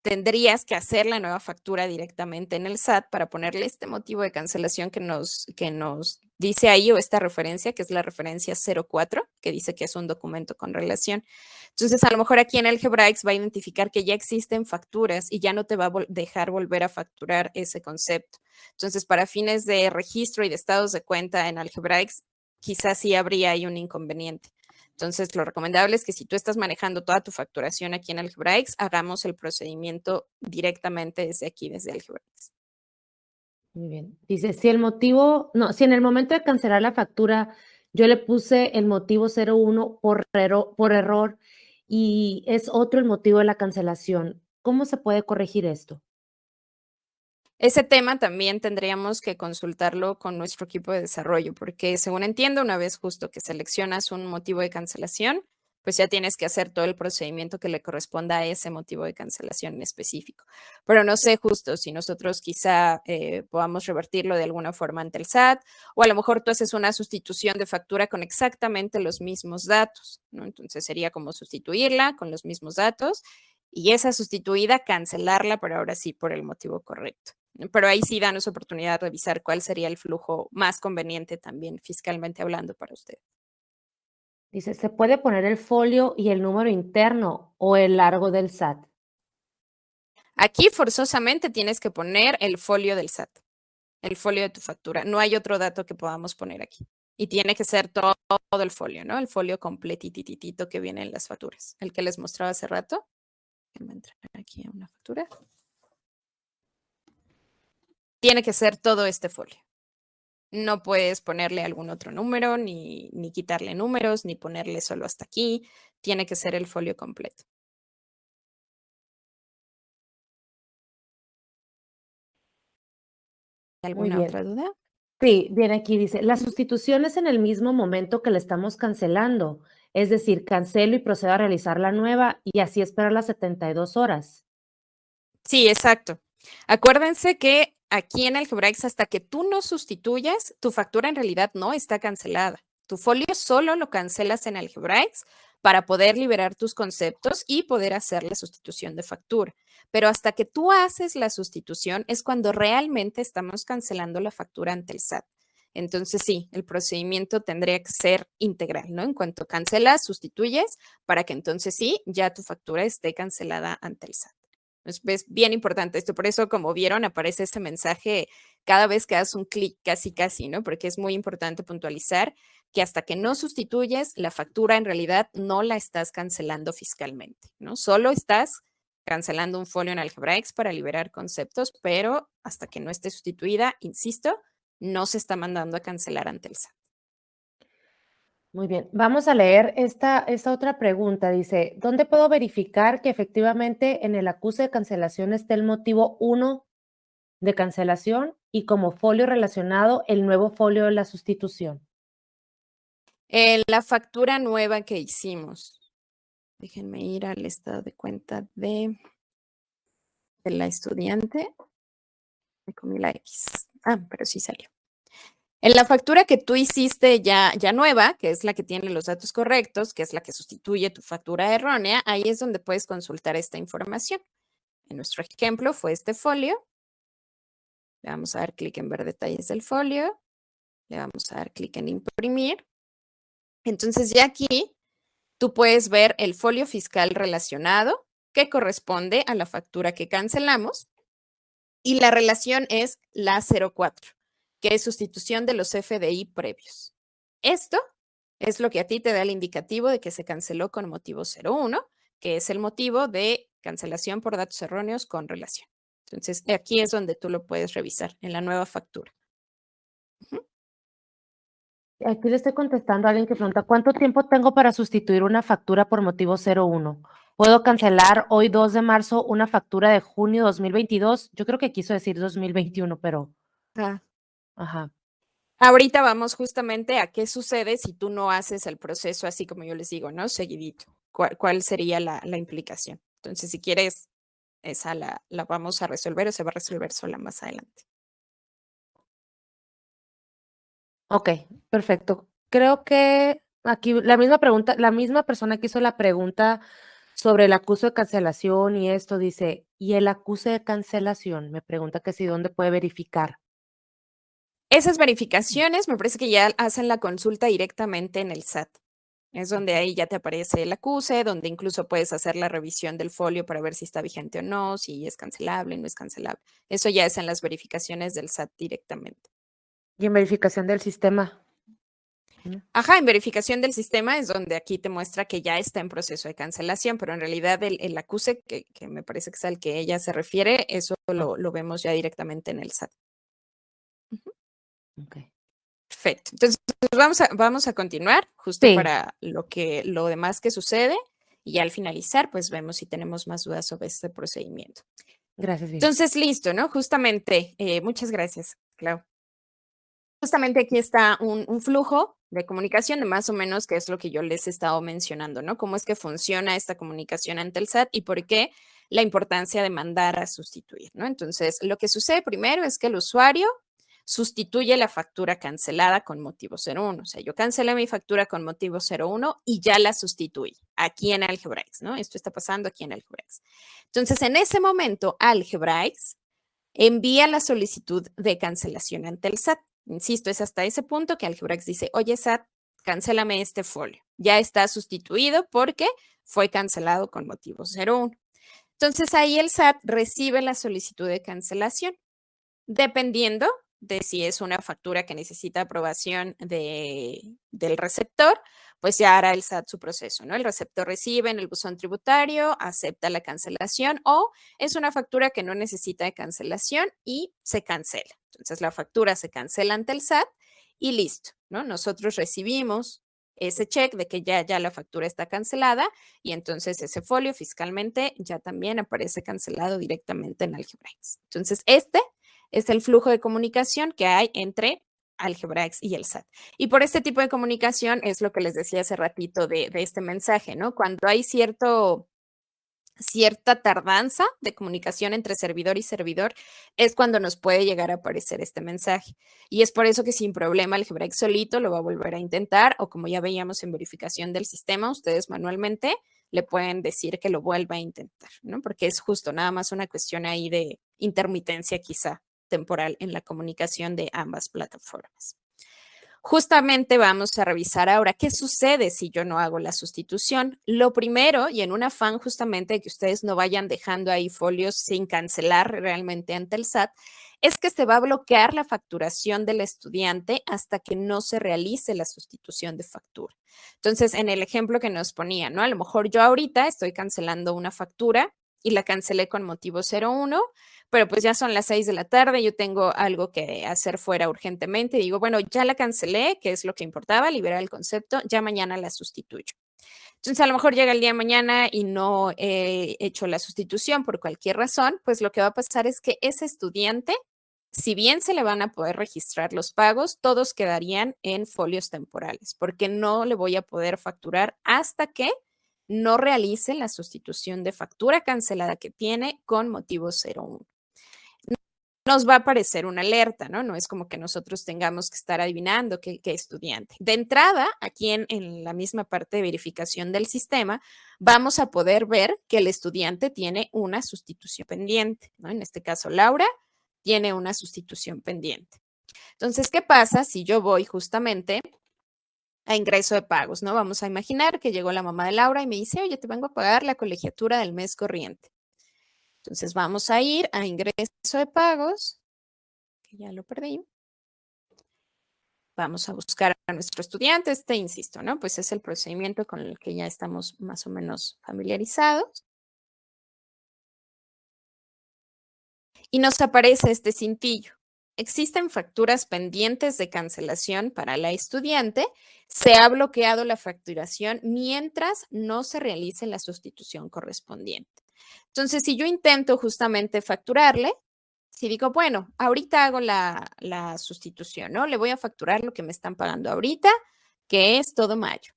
tendrías que hacer la nueva factura directamente en el SAT para ponerle este motivo de cancelación que nos dice ahí o esta referencia, que es la referencia 04, que dice que es un documento con relación. Entonces, a lo mejor aquí en Algebraics va a identificar que ya existen facturas y ya no te va a dejar volver a facturar ese concepto. Entonces, para fines de registro y de estados de cuenta en Algebraics, quizás sí habría ahí un inconveniente. Entonces, lo recomendable es que si tú estás manejando toda tu facturación aquí en Algebraics, hagamos el procedimiento directamente desde aquí, desde Algebraics. Muy bien. Dice, si el motivo, no, si en el momento de cancelar la factura yo le puse el motivo 01 por error y es otro el motivo de la cancelación, ¿cómo se puede corregir esto? Ese tema también tendríamos que consultarlo con nuestro equipo de desarrollo, porque según entiendo, una vez justo que seleccionas un motivo de cancelación, pues ya tienes que hacer todo el procedimiento que le corresponda a ese motivo de cancelación en específico. Pero no sé justo si nosotros quizá podamos revertirlo de alguna forma ante el SAT, o a lo mejor tú haces una sustitución de factura con exactamente los mismos datos, ¿no? Entonces sería como sustituirla con los mismos datos y esa sustituida cancelarla, pero ahora sí por el motivo correcto. Pero ahí sí danos oportunidad de revisar cuál sería el flujo más conveniente también fiscalmente hablando para usted. Dice, ¿se puede poner el folio y el número interno o el largo del SAT? Aquí forzosamente tienes que poner el folio del SAT, el folio de tu factura. No hay otro dato que podamos poner aquí. Y tiene que ser todo el folio, ¿no? El folio completititito que viene en las facturas. El que les mostraba hace rato. Déjenme entrar aquí a una factura. tiene que ser todo este folio. No puedes ponerle algún otro número, ni quitarle números, ni ponerle solo hasta aquí. Tiene que ser el folio completo. Muy ¿Alguna bien. otra duda? Sí, viene aquí, dice, la Ujú. sustitución es en el mismo momento que la estamos cancelando, es decir, cancelo y procedo a realizar la nueva y así esperar las 72 horas. Sí, exacto. Acuérdense que aquí en Algebraics, hasta que tú no sustituyas, tu factura en realidad no está cancelada. Tu folio solo lo cancelas en Algebraics para poder liberar tus conceptos y poder hacer la sustitución de factura. Pero hasta que tú haces la sustitución es cuando realmente estamos cancelando la factura ante el SAT. Entonces, sí, el procedimiento tendría que ser integral, ¿no? En cuanto cancelas, sustituyes, para que entonces sí, ya tu factura esté cancelada ante el SAT. Es bien importante esto, por eso, como vieron, aparece este mensaje cada vez que das un clic, casi, casi, ¿no? Porque es muy importante puntualizar que hasta que no sustituyes, la factura en realidad no la estás cancelando fiscalmente, ¿no? Solo estás cancelando un folio en Algebraics para liberar conceptos, pero hasta que no esté sustituida, insisto, no se está mandando a cancelar ante el SAT. Muy bien, vamos a leer esta otra pregunta. Dice, ¿dónde puedo verificar que efectivamente en el acuse de cancelación esté el motivo 1 de cancelación y como folio relacionado el nuevo folio de la sustitución? La factura nueva que hicimos. Déjenme ir al estado de cuenta de la estudiante. Me comí la X. Ah, pero sí salió. En la factura que tú hiciste ya nueva, que es la que tiene los datos correctos, que es la que sustituye tu factura errónea, ahí es donde puedes consultar esta información. En nuestro ejemplo fue este folio. Le vamos a dar clic en ver detalles del folio. Le vamos a dar clic en imprimir. Entonces ya aquí tú puedes ver el folio fiscal relacionado que corresponde a la factura que cancelamos. Y la relación es la 04, que es sustitución de los FDI previos. Esto es lo que a ti te da el indicativo de que se canceló con motivo 01, que es el motivo de cancelación por datos erróneos con relación. Entonces, aquí es donde tú lo puedes revisar en la nueva factura. Ujú. Aquí le estoy contestando a alguien que pregunta, ¿cuánto tiempo tengo para sustituir una factura por motivo 01? ¿Puedo cancelar hoy 2 de marzo una factura de junio 2022? Yo creo que quiso decir 2021, pero Ah, ajá. Ahorita vamos justamente a qué sucede si tú no haces el proceso así como yo les digo, ¿no? Seguidito. ¿Cuál sería la implicación? Entonces, si quieres, esa la vamos a resolver o se va a resolver sola más adelante. Okey, perfecto. Creo que aquí la misma pregunta, la misma persona que hizo la pregunta sobre el acuse de cancelación y esto dice: "¿Y el acuse de cancelación?". Me pregunta que si dónde puede verificar. Esas verificaciones me parece que ya hacen la consulta directamente en el SAT. Es donde Ujú. ahí ya te aparece el acuse, donde incluso puedes hacer la revisión del folio para ver si está vigente o no, si es cancelable, no es cancelable. Eso ya es en las verificaciones del SAT directamente. Y en verificación del sistema, ¿no? Ajá, en verificación del sistema es donde aquí te muestra que ya está en proceso de cancelación, pero en realidad el acuse, que me parece que es al que ella se refiere, eso Ah, lo vemos ya directamente en el SAT. Ujú. okey. Perfecto. Entonces, vamos a continuar justo Sí, para lo demás que sucede y al finalizar, pues vemos si tenemos más dudas sobre este procedimiento. gracias, Viri. Entonces, listo, ¿no? Justamente, muchas gracias, Clau. Justamente aquí está un flujo de comunicación de más o menos qué es lo que yo les he estado mencionando, ¿no? Cómo es que funciona esta comunicación ante el SAT y por qué la importancia de mandar a sustituir, ¿no? Entonces, lo que sucede primero es que el usuario sustituye la factura cancelada con motivo 01. O sea, yo cancelé mi factura con motivo 01 y ya la sustituí aquí en Algebraics, ¿no? Esto está pasando aquí en Algebraics. Entonces, en ese momento, Algebraics envía la solicitud de cancelación ante el SAT. Insisto, es hasta ese punto que Algebraics dice, oye SAT, cancélame este folio. Ya está sustituido porque fue cancelado con motivo 01. Entonces ahí el SAT recibe la solicitud de cancelación, dependiendo de si es una factura que necesita aprobación del receptor, pues ya hará el SAT su proceso, ¿no? El receptor recibe en el buzón tributario, acepta la cancelación o es una factura que no necesita de cancelación y se cancela. Entonces la factura se cancela ante el SAT y listo, ¿no? Nosotros recibimos ese check de que ya la factura está cancelada y entonces ese folio fiscalmente ya también aparece cancelado directamente en Algebraics. Entonces este es el flujo de comunicación que hay entre Algebraics y el SAT. Y por este tipo de comunicación es lo que les decía hace ratito de este mensaje, ¿no? Cuando hay cierta tardanza de comunicación entre servidor y servidor, es cuando nos puede llegar a aparecer este mensaje. Y es por eso que sin problema Algebraics solito lo va a volver a intentar, o como ya veíamos en verificación del sistema, ustedes manualmente le pueden decir que lo vuelva a intentar, ¿no? Porque es justo nada más una cuestión ahí de intermitencia quizá temporal en la comunicación de ambas plataformas. Justamente vamos a revisar ahora qué sucede si yo no hago la sustitución. Lo primero, y en un afán justamente de que ustedes no vayan dejando ahí folios sin cancelar realmente ante el SAT, es que se va a bloquear la facturación del estudiante hasta que no se realice la sustitución de factura. Entonces, en el ejemplo que nos ponía, ¿no? A lo mejor yo ahorita estoy cancelando una factura y la cancelé con motivo 01, pero pues ya son las 6 de la tarde, yo tengo algo que hacer fuera urgentemente, digo, bueno, ya la cancelé, que es lo que importaba, liberar el concepto, ya mañana la sustituyo. Entonces, a lo mejor llega el día de mañana y no he hecho la sustitución por cualquier razón, pues lo que va a pasar es que ese estudiante, si bien se le van a poder registrar los pagos, todos quedarían en folios temporales, porque no le voy a poder facturar hasta que no realice la sustitución de factura cancelada que tiene con motivo 01. Nos va a aparecer una alerta, ¿no? No es como que nosotros tengamos que estar adivinando qué estudiante. De entrada, aquí en la misma parte de verificación del sistema, vamos a poder ver que el estudiante tiene una sustitución pendiente, ¿no? En este caso, Laura tiene una sustitución pendiente. Entonces, ¿qué pasa si yo voy justamente a ingreso de pagos, ¿no? Vamos a imaginar que llegó la mamá de Laura y me dice, oye, te vengo a pagar la colegiatura del mes corriente. Entonces, vamos a ir a ingreso de pagos, que ya lo perdí. Vamos a buscar a nuestro estudiante. Insisto, ¿no? Pues es el procedimiento con el que ya estamos más o menos familiarizados. Y nos aparece este cintillo. Existen facturas pendientes de cancelación para la estudiante. Se ha bloqueado la facturación mientras no se realice la sustitución correspondiente. Entonces, si yo intento justamente facturarle, si digo, bueno, ahorita hago la sustitución, ¿no? Le voy a facturar lo que me están pagando ahorita, que es todo mayo.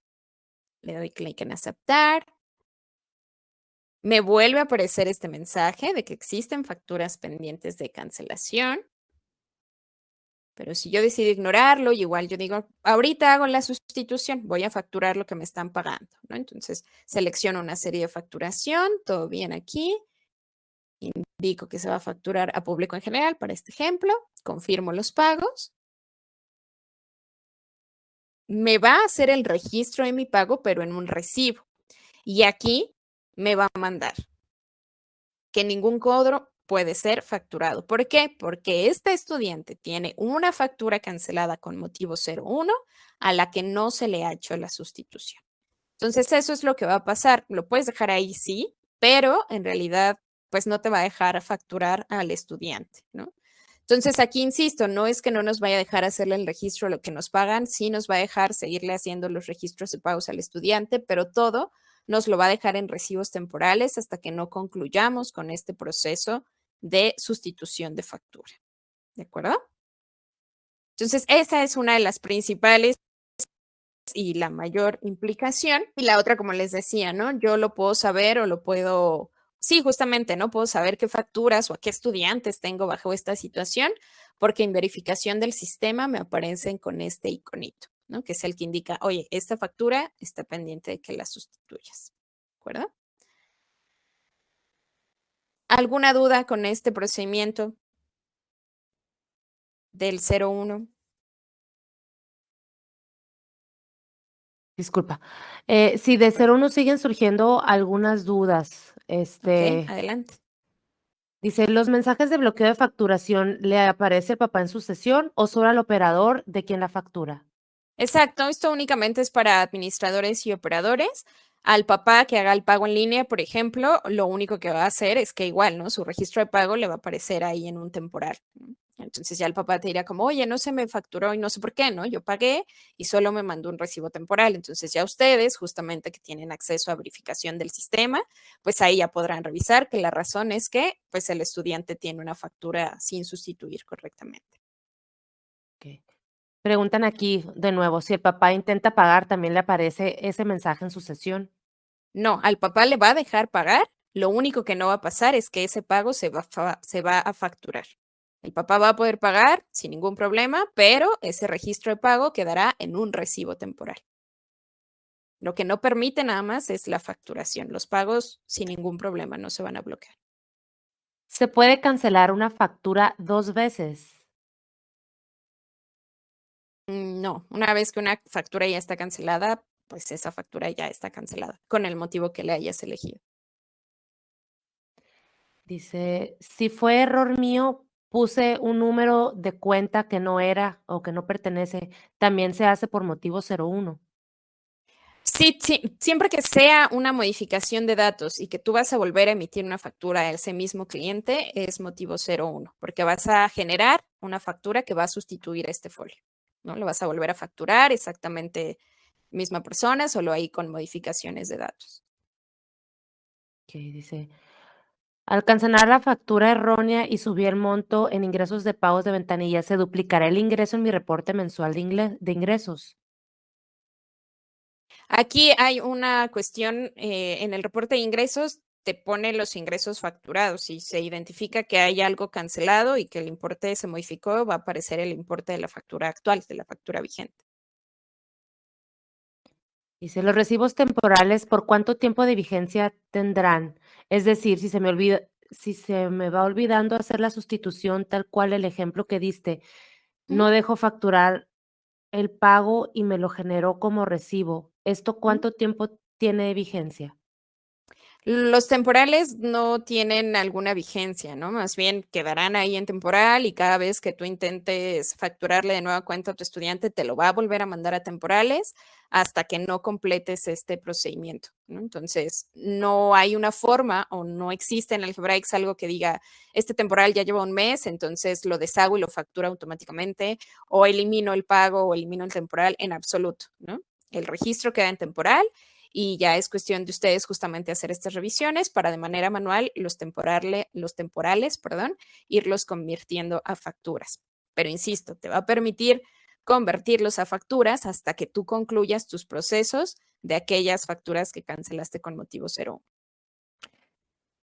Le doy clic en aceptar. Me vuelve a aparecer este mensaje de que existen facturas pendientes de cancelación. Pero si yo decido ignorarlo, igual yo digo, ahorita hago la sustitución, voy a facturar lo que me están pagando, ¿no? Entonces selecciono una serie de facturación, todo bien aquí. Indico que se va a facturar a público en general para este ejemplo, confirmo los pagos. Me va a hacer el registro de mi pago, pero en un recibo. Y aquí me va a mandar que ningún cobro puede ser facturado. ¿Por qué? Porque este estudiante tiene una factura cancelada con motivo 01 a la que no se le ha hecho la sustitución. Entonces, eso es lo que va a pasar. Lo puedes dejar ahí, sí, pero en realidad, pues no te va a dejar facturar al estudiante, ¿no? Entonces, aquí insisto, no es que no nos vaya a dejar hacerle el registro de lo que nos pagan, sí nos va a dejar seguirle haciendo los registros de pagos al estudiante, pero todo nos lo va a dejar en recibos temporales hasta que no concluyamos con este proceso de sustitución de factura. ¿De acuerdo? Entonces, esa es una de las principales y la mayor implicación. Y la otra, como les decía, ¿no? Yo lo puedo saber o lo puedo, sí, justamente, ¿no? Puedo saber qué facturas o a qué estudiantes tengo bajo esta situación, porque en verificación del sistema me aparecen con este iconito, ¿no? Que es el que indica, oye, esta factura está pendiente de que la sustituyas. ¿De acuerdo? ¿Alguna duda con este procedimiento del 01? Disculpa. Sí, de 01 siguen surgiendo algunas dudas. Ok, adelante. Dice, ¿los mensajes de bloqueo de facturación le aparece el papá en su sesión o solo al operador de quien la factura? Exacto, esto únicamente es para administradores y operadores. Al papá que haga el pago en línea, por ejemplo, lo único que va a hacer es que igual, ¿no? Su registro de pago le va a aparecer ahí en un temporal, ¿no? Entonces ya el papá te dirá como, oye, no se me facturó y no sé por qué, ¿no? Yo pagué y solo me mandó un recibo temporal. Entonces ya ustedes, justamente que tienen acceso a verificación del sistema, pues ahí ya podrán revisar que la razón es que pues el estudiante tiene una factura sin sustituir correctamente. Ok. Preguntan aquí de nuevo, si el papá intenta pagar, también le aparece ese mensaje en su sesión. No, al papá le va a dejar pagar. Lo único que no va a pasar es que ese pago se va a facturar. El papá va a poder pagar sin ningún problema, pero ese registro de pago quedará en un recibo temporal. Lo que no permite nada más es la facturación. Los pagos sin ningún problema no se van a bloquear. ¿Se puede cancelar una factura 2 veces? No, una vez que una factura ya está cancelada, pues esa factura ya está cancelada con el motivo que le hayas elegido. Dice, si fue error mío, puse un número de cuenta que no era o que no pertenece, también se hace por motivo 01. Sí, sí, siempre que sea una modificación de datos y que tú vas a volver a emitir una factura a ese mismo cliente, es motivo 01, porque vas a generar una factura que va a sustituir a este folio, ¿no? Lo vas a volver a facturar exactamente misma persona, solo ahí con modificaciones de datos. Que dice, al cancelar la factura errónea y subí el monto en ingresos de pagos de ventanilla, ¿se duplicará el ingreso en mi reporte mensual de ingresos? Aquí hay una cuestión en el reporte de ingresos, te pone los ingresos facturados. Si se identifica que hay algo cancelado y que el importe se modificó, va a aparecer el importe de la factura actual, de la factura vigente. Dice, los recibos temporales, ¿por cuánto tiempo de vigencia tendrán? Es decir, si se me va olvidando hacer la sustitución tal cual el ejemplo que diste, Ujú, no dejo facturar el pago y me lo generó como recibo. ¿Esto ujú. cuánto tiempo tiene de vigencia? Los temporales no tienen alguna vigencia, ¿no? Más bien quedarán ahí en temporal y cada vez que tú intentes facturarle de nueva cuenta a tu estudiante, te lo va a volver a mandar a temporales hasta que no completes este procedimiento, ¿no? Entonces, no hay una forma o no existe en Algebraics algo que diga, este temporal ya lleva un mes, entonces lo deshago y lo factura automáticamente, o elimino el pago o elimino el temporal en absoluto, ¿no? El registro queda en temporal y ya es cuestión de ustedes justamente hacer estas revisiones para de manera manual los temporales, perdón, irlos convirtiendo a facturas. Pero insisto, te va a permitir convertirlos a facturas hasta que tú concluyas tus procesos de aquellas facturas que cancelaste con motivo 01.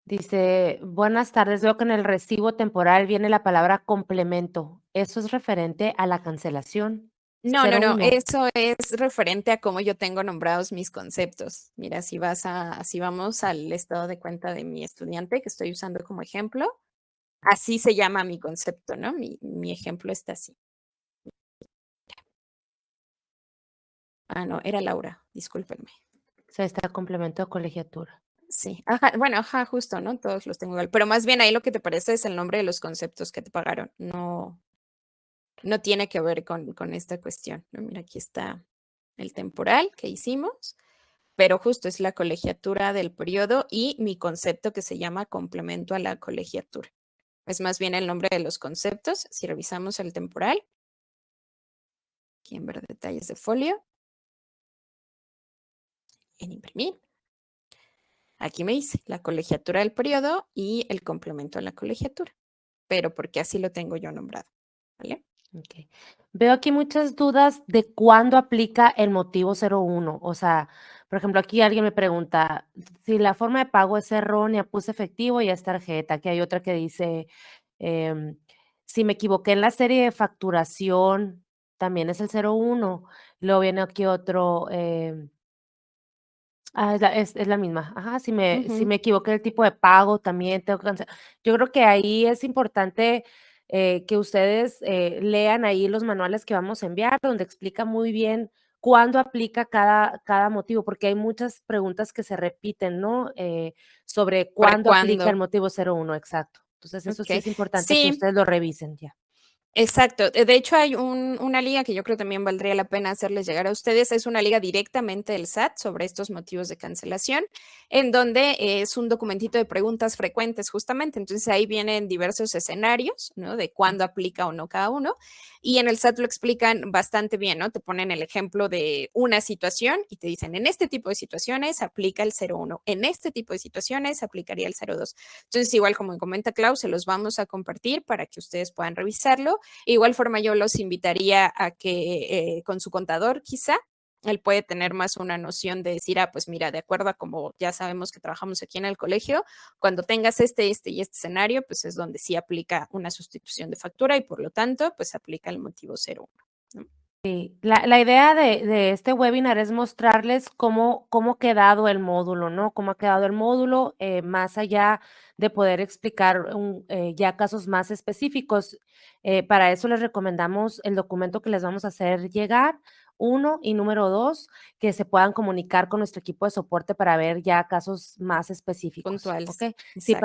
Dice, buenas tardes, veo que en el recibo temporal viene la palabra complemento. ¿Eso es referente a la cancelación? No, no, Cero no, uno. eso es referente a cómo yo tengo nombrados mis conceptos. Mira, si vamos al estado de cuenta de mi estudiante que estoy usando como ejemplo, así se llama mi concepto, ¿no? Mi ejemplo está así. Ah, no, era Laura, discúlpenme. O sea, está complemento de colegiatura. Sí, ajá, bueno, ajá, justo, ¿no? Todos los tengo igual, pero más bien ahí lo que te parece es el nombre de los conceptos que te pagaron, no tiene que ver con esta cuestión, ¿no? Mira, aquí está el temporal que hicimos, pero justo es la colegiatura del periodo y mi concepto que se llama complemento a la colegiatura. Es más bien el nombre de los conceptos. Si revisamos el temporal, aquí en ver detalles de folio, en imprimir. Aquí me dice la colegiatura del periodo y el complemento a la colegiatura, pero porque así lo tengo yo nombrado, ¿vale? Ok. Veo aquí muchas dudas de cuándo aplica el motivo 01. O sea, por ejemplo, aquí alguien me pregunta si la forma de pago es errónea, puse efectivo y es tarjeta. Aquí hay otra que dice, em, si me equivoqué en la serie de facturación, también es el 01. Luego viene aquí otro, es la misma. Ajá, si me Ujú. equivoqué el tipo de pago, también tengo que cancelar. Yo creo que ahí es importante, que ustedes, lean ahí los manuales que vamos a enviar, donde explica muy bien cuándo aplica cada motivo, porque hay muchas preguntas que se repiten, ¿no? Sobre ¿Para cuándo aplica el cuándo? motivo 01, exacto. Entonces, eso sí Ok. es importante que Sí, ustedes lo revisen ya. Exacto. De hecho, hay una liga que yo creo también valdría la pena hacerles llegar a ustedes. Es una liga directamente del SAT sobre estos motivos de cancelación, en donde es un documentito de preguntas frecuentes justamente. Entonces ahí vienen diversos escenarios, ¿no? De cuándo aplica o no cada uno. Y en el SAT lo explican bastante bien, ¿no? Te ponen el ejemplo de una situación y te dicen, en este tipo de situaciones aplica el 01, en este tipo de situaciones aplicaría el 02. Entonces, igual como comenta Clau, se los vamos a compartir para que ustedes puedan revisarlo. Igual forma, yo los invitaría a que con su contador, quizá, él puede tener más una noción de decir, ah, pues mira, de acuerdo a como ya sabemos que trabajamos aquí en el colegio, cuando tengas este y este escenario, pues es donde sí aplica una sustitución de factura y por lo tanto, pues aplica el motivo 01, ¿no? Sí, la idea de este webinar es mostrarles cómo ha quedado el módulo, ¿no? Cómo ha quedado el módulo, más allá de poder explicar ya casos más específicos. Para eso les recomendamos el documento que les vamos a hacer llegar, uno, y número dos, que se puedan comunicar con nuestro equipo de soporte para ver ya casos más específicos, ¿ok? Puntuales, Sí, exacto.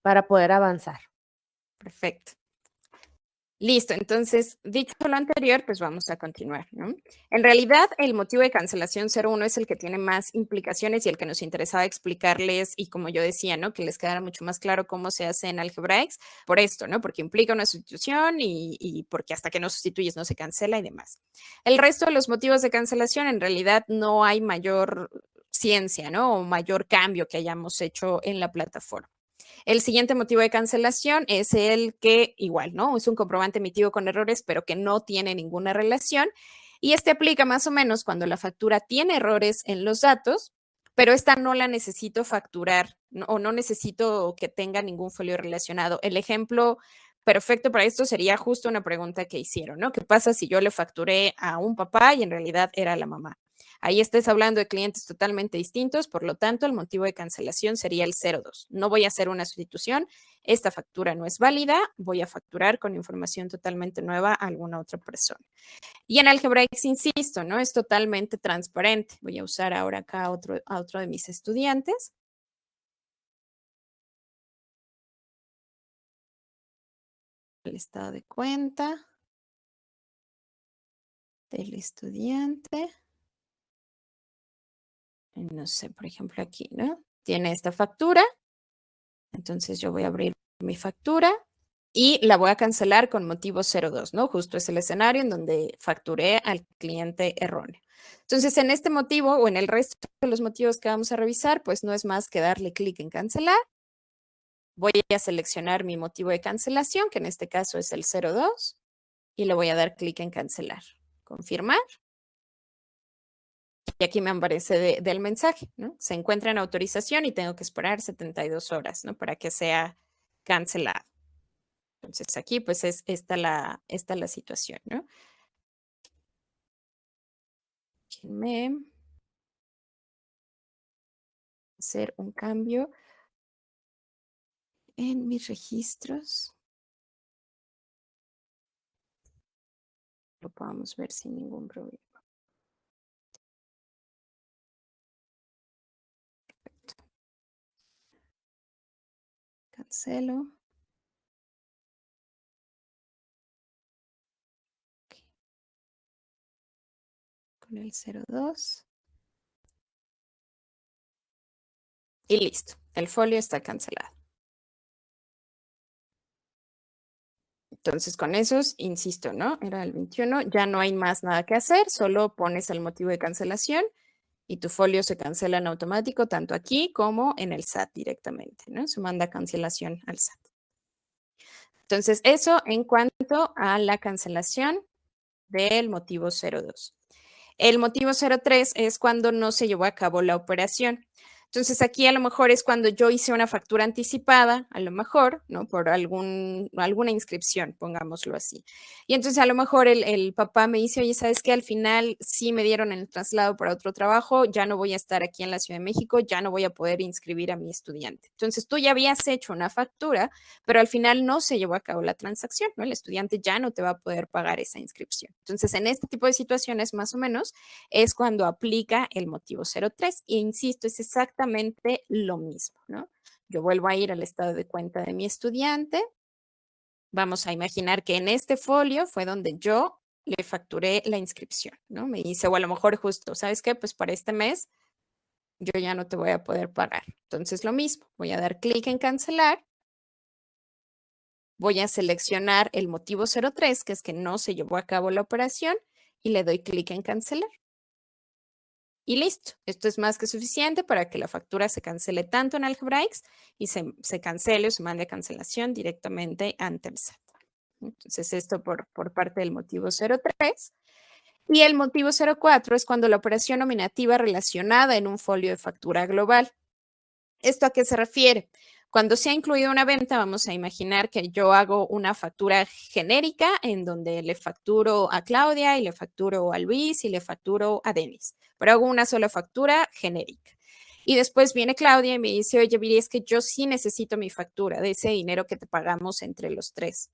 para poder avanzar. Perfecto. Listo, entonces, dicho lo anterior, pues vamos a continuar, ¿no? En realidad, el motivo de cancelación 01 es el que tiene más implicaciones y el que nos interesaba explicarles y como yo decía, ¿no? Que les quedara mucho más claro cómo se hace en Algebraics por esto, ¿no? Porque implica una sustitución y porque hasta que no sustituyes no se cancela y demás. El resto de los motivos de cancelación, en realidad, no hay mayor ciencia, ¿no? O mayor cambio que hayamos hecho en la plataforma. El siguiente motivo de cancelación es el que igual, ¿no? Es un comprobante emitido con errores, pero que no tiene ninguna relación. Y este aplica más o menos cuando la factura tiene errores en los datos, pero esta no la necesito facturar, ¿no? O no necesito que tenga ningún folio relacionado. El ejemplo perfecto para esto sería justo una pregunta que hicieron, ¿no? ¿Qué pasa si yo le facturé a un papá y en realidad era la mamá? Ahí estés hablando de clientes totalmente distintos, por lo tanto, el motivo de cancelación sería el 02. No voy a hacer una sustitución, esta factura no es válida, voy a facturar con información totalmente nueva a alguna otra persona. Y en Algebraics, insisto, ¿no? Es totalmente transparente. Voy a usar ahora acá a otro de mis estudiantes. El estado de cuenta del estudiante. No sé, por ejemplo, aquí, ¿no? Tiene esta factura. Entonces yo voy a abrir mi factura y la voy a cancelar con motivo 02, ¿no? Justo es el escenario en donde facturé al cliente erróneo. Entonces, en este motivo o en el resto de los motivos que vamos a revisar, pues no es más que darle clic en cancelar. Voy a seleccionar mi motivo de cancelación, que en este caso es el 02, y le voy a dar clic en cancelar. Confirmar. Y aquí me aparece del mensaje, ¿no? Se encuentra en autorización y tengo que esperar 72 horas, ¿no? Para que sea cancelado. Entonces aquí pues es esta la situación, ¿no? Déjenme hacer un cambio en mis registros. Lo podamos ver sin ningún problema. Cancelo. Okay. Con el 02. Y listo. El folio está cancelado. Entonces, con esos, insisto, ¿no? Era el 21, ya no hay más nada que hacer, solo pones el motivo de cancelación y tu folio se cancela en automático, tanto aquí como en el SAT directamente, ¿no? Se manda cancelación al SAT. Entonces, eso en cuanto a la cancelación del motivo 02. El motivo 03 es cuando no se llevó a cabo la operación. Entonces aquí a lo mejor es cuando yo hice una factura anticipada, a lo mejor, ¿no? Por alguna inscripción, pongámoslo así. Y entonces a lo mejor el papá me dice, oye, ¿sabes qué? Al final sí me dieron el traslado para otro trabajo, ya no voy a estar aquí en la Ciudad de México, ya no voy a poder inscribir a mi estudiante. Entonces tú ya habías hecho una factura, pero al final no se llevó a cabo la transacción, ¿no? El estudiante ya no te va a poder pagar esa inscripción. Entonces en este tipo de situaciones, más o menos, es cuando aplica el motivo 03. E insisto, es exactamente lo mismo, ¿no? Yo vuelvo a ir al estado de cuenta de mi estudiante Vamos a imaginar que en este folio fue donde yo le facturé la inscripción, ¿no? Me dice, o a lo mejor justo, ¿sabes qué? Pues para este mes yo ya no te voy a poder pagar. Entonces lo mismo, voy a dar clic en cancelar, voy a seleccionar el motivo 03, que es que no se llevó a cabo la operación, y le doy clic en cancelar. Y listo, esto es más que suficiente para que la factura se cancele tanto en Algebraics y se cancele o se mande a cancelación directamente ante el SAT. Entonces, esto por parte del motivo 03. Y el motivo 04 es cuando la operación nominativa relacionada en un folio de factura global. ¿Esto a qué se refiere? Cuando se ha incluido una venta, vamos a imaginar que yo hago una factura genérica en donde le facturo a Claudia y le facturo a Luis y le facturo a Denis, pero hago una sola factura genérica. Y después viene Claudia y me dice, oye, Viri, es que yo sí necesito mi factura de ese dinero que te pagamos entre los tres.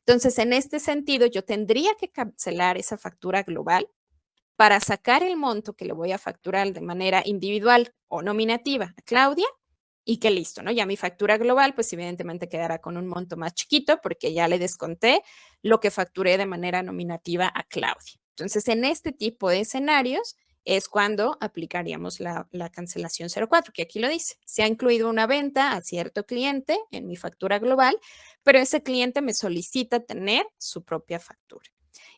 Entonces, en este sentido, yo tendría que cancelar esa factura global para sacar el monto que le voy a facturar de manera individual o nominativa a Claudia y que listo, ¿no? Ya mi factura global, pues evidentemente quedará con un monto más chiquito porque ya le desconté lo que facturé de manera nominativa a Claudia. Entonces, en este tipo de escenarios es cuando aplicaríamos la cancelación 04, que aquí lo dice. Se ha incluido una venta a cierto cliente en mi factura global, pero ese cliente me solicita tener su propia factura.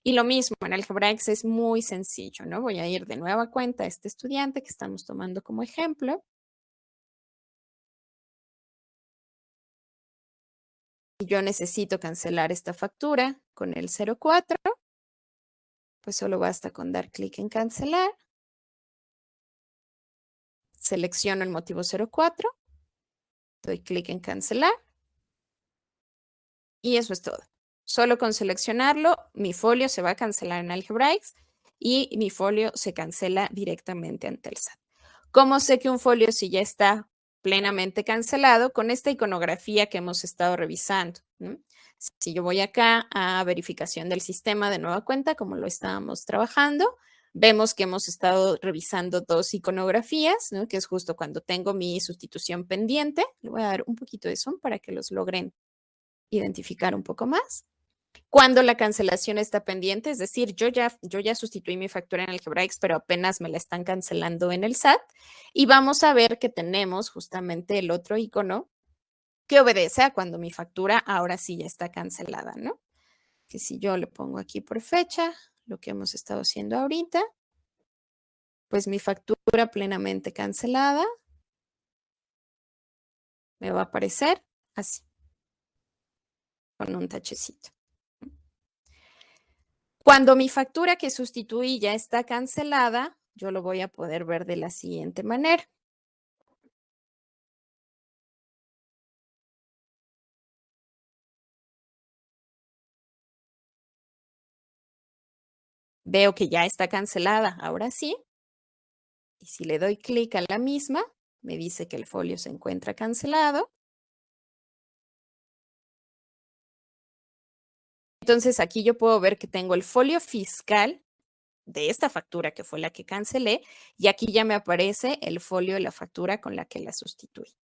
Y lo mismo, en Algebraics es muy sencillo, ¿no? Voy a ir de nueva cuenta a este estudiante que estamos tomando como ejemplo. Yo necesito cancelar esta factura con el 04, pues solo basta con dar clic en cancelar, selecciono el motivo 04, doy clic en cancelar y eso es todo. Solo con seleccionarlo, mi folio se va a cancelar en Algebraics y mi folio se cancela directamente ante el SAT. ¿Cómo sé que un folio sí ya está plenamente cancelado? Con esta iconografía que hemos estado revisando, ¿no? Si yo voy acá a verificación del sistema de nueva cuenta, como lo estábamos trabajando, vemos que hemos estado revisando dos iconografías, ¿no? Que es justo cuando tengo mi sustitución pendiente. Le voy a dar un poquito de zoom para que los logren identificar un poco más. Cuando la cancelación está pendiente, es decir, yo ya sustituí mi factura en Algebraics, pero apenas me la están cancelando en el SAT. Y vamos a ver que tenemos justamente el otro icono que obedece a cuando mi factura ahora sí ya está cancelada, ¿no? Que si yo le pongo aquí por fecha, lo que hemos estado haciendo ahorita, pues mi factura plenamente cancelada me va a aparecer así, con un tachecito. Cuando mi factura que sustituí ya está cancelada, yo lo voy a poder ver de la siguiente manera. Veo que ya está cancelada, ahora sí. Y si le doy clic a la misma, me dice que el folio se encuentra cancelado. Entonces aquí yo puedo ver que tengo el folio fiscal de esta factura que fue la que cancelé y aquí ya me aparece el folio de la factura con la que la sustituí.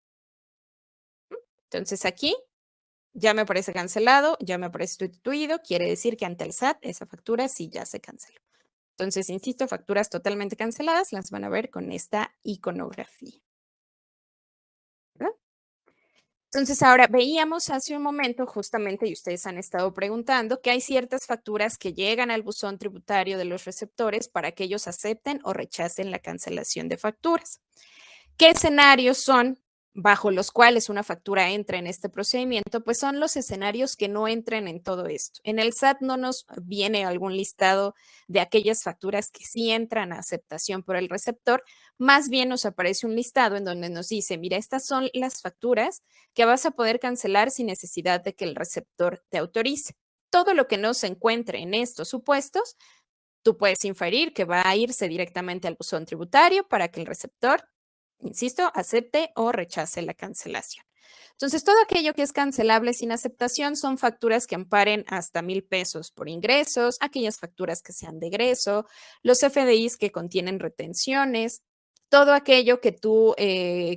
Entonces aquí ya me aparece cancelado, ya me aparece sustituido, quiere decir que ante el SAT esa factura sí ya se canceló. Entonces, insisto, facturas totalmente canceladas las van a ver con esta iconografía. ¿Verdad? Entonces, ahora veíamos hace un momento justamente, y ustedes han estado preguntando, que hay ciertas facturas que llegan al buzón tributario de los receptores para que ellos acepten o rechacen la cancelación de facturas. ¿Qué escenarios son bajo los cuales una factura entra en este procedimiento? Pues son los escenarios que no entren en todo esto. En el SAT no nos viene algún listado de aquellas facturas que sí entran a aceptación por el receptor, más bien nos aparece un listado en donde nos dice, mira, estas son las facturas que vas a poder cancelar sin necesidad de que el receptor te autorice. Todo lo que no se encuentre en estos supuestos, tú puedes inferir que va a irse directamente al buzón tributario para que el receptor, insisto, acepte o rechace la cancelación. Entonces, todo aquello que es cancelable sin aceptación son facturas que amparen hasta 1,000 pesos por ingresos, aquellas facturas que sean de egreso, los FDIs que contienen retenciones, todo aquello que tú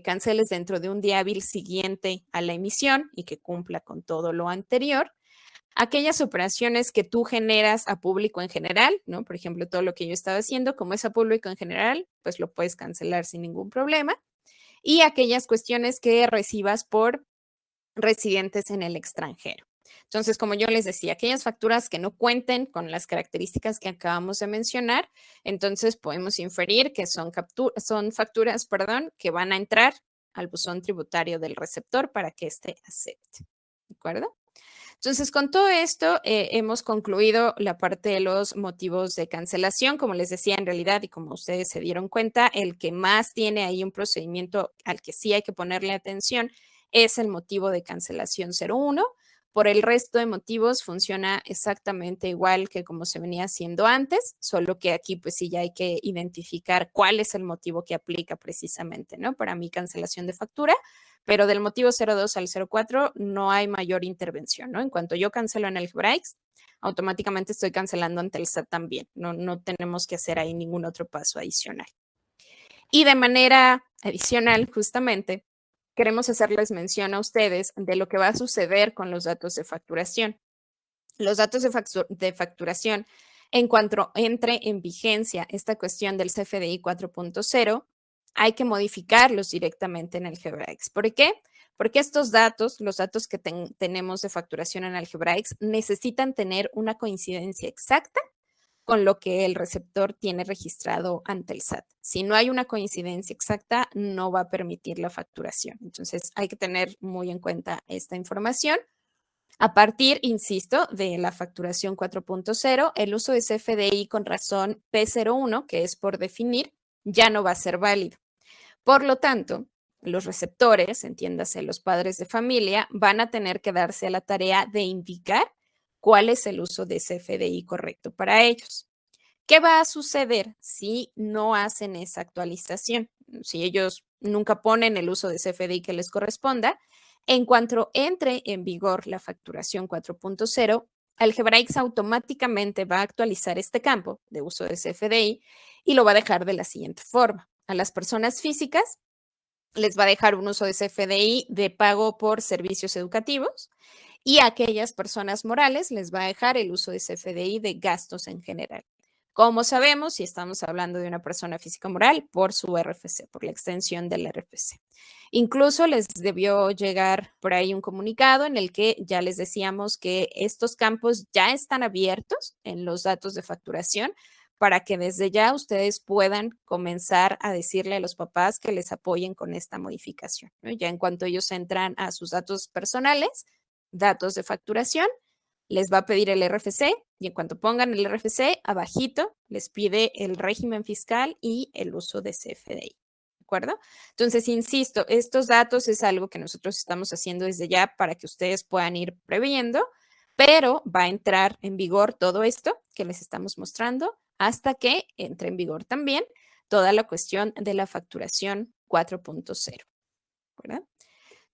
canceles dentro de un día hábil siguiente a la emisión y que cumpla con todo lo anterior. aquellas operaciones que tú generas a público en general, ¿no? Por ejemplo, todo lo que yo estaba haciendo, como es a público en general, pues lo puedes cancelar sin ningún problema. Y aquellas cuestiones que recibas por residentes en el extranjero. Entonces, como yo les decía, aquellas facturas que no cuenten con las características que acabamos de mencionar, entonces podemos inferir que son facturas, que van a entrar al buzón tributario del receptor para que éste acepte. ¿De acuerdo? Entonces, con todo esto, hemos concluido la parte de los motivos de cancelación. Como les decía, en realidad, y como ustedes se dieron cuenta, el que más tiene ahí un procedimiento al que sí hay que ponerle atención es el motivo de cancelación 01. Por el resto de motivos funciona exactamente igual que como se venía haciendo antes, solo que aquí pues sí ya hay que identificar cuál es el motivo que aplica precisamente, ¿no? Para mi cancelación de factura, pero del motivo 02 al 04 no hay mayor intervención, ¿no? En cuanto yo cancelo en el Algebraics, automáticamente estoy cancelando ante el SAT también, no tenemos que hacer ahí ningún otro paso adicional. Y de manera adicional, justamente, queremos hacerles mención a ustedes de lo que va a suceder con los datos de facturación. Los datos de facturación, en cuanto entre en vigencia esta cuestión del CFDI 4.0, hay que modificarlos directamente en Algebraics. ¿Por qué? Porque estos datos, los datos que tenemos de facturación en Algebraics, necesitan tener una coincidencia exacta con lo que el receptor tiene registrado ante el SAT. Si no hay una coincidencia exacta, no va a permitir la facturación. Entonces, hay que tener muy en cuenta esta información. A partir, insisto, de la facturación 4.0, el uso de CFDI con razón P01, que es por definir, ya no va a ser válido. Por lo tanto, los receptores, entiéndase los padres de familia, van a tener que darse a la tarea de indicar cuál es el uso de CFDI correcto para ellos. ¿Qué va a suceder si no hacen esa actualización? Si ellos nunca ponen el uso de CFDI que les corresponda, en cuanto entre en vigor la facturación 4.0, Algebraics automáticamente va a actualizar este campo de uso de CFDI y lo va a dejar de la siguiente forma. A las personas físicas les va a dejar un uso de CFDI de pago por servicios educativos y a aquellas personas morales les va a dejar el uso de CFDI de gastos en general. Como sabemos, si estamos hablando de una persona física moral, por su RFC, por la extensión del RFC. Incluso les debió llegar por ahí un comunicado en el que ya les decíamos que estos campos ya están abiertos en los datos de facturación para que desde ya ustedes puedan comenzar a decirle a los papás que les apoyen con esta modificación, ¿no? Ya en cuanto ellos entran a sus datos personales, datos de facturación, les va a pedir el RFC y en cuanto pongan el RFC, abajito les pide el régimen fiscal y el uso de CFDI. ¿De acuerdo? Entonces, insisto, estos datos es algo que nosotros estamos haciendo desde ya para que ustedes puedan ir previendo, pero va a entrar en vigor todo esto que les estamos mostrando hasta que entre en vigor también toda la cuestión de la facturación 4.0. ¿Verdad?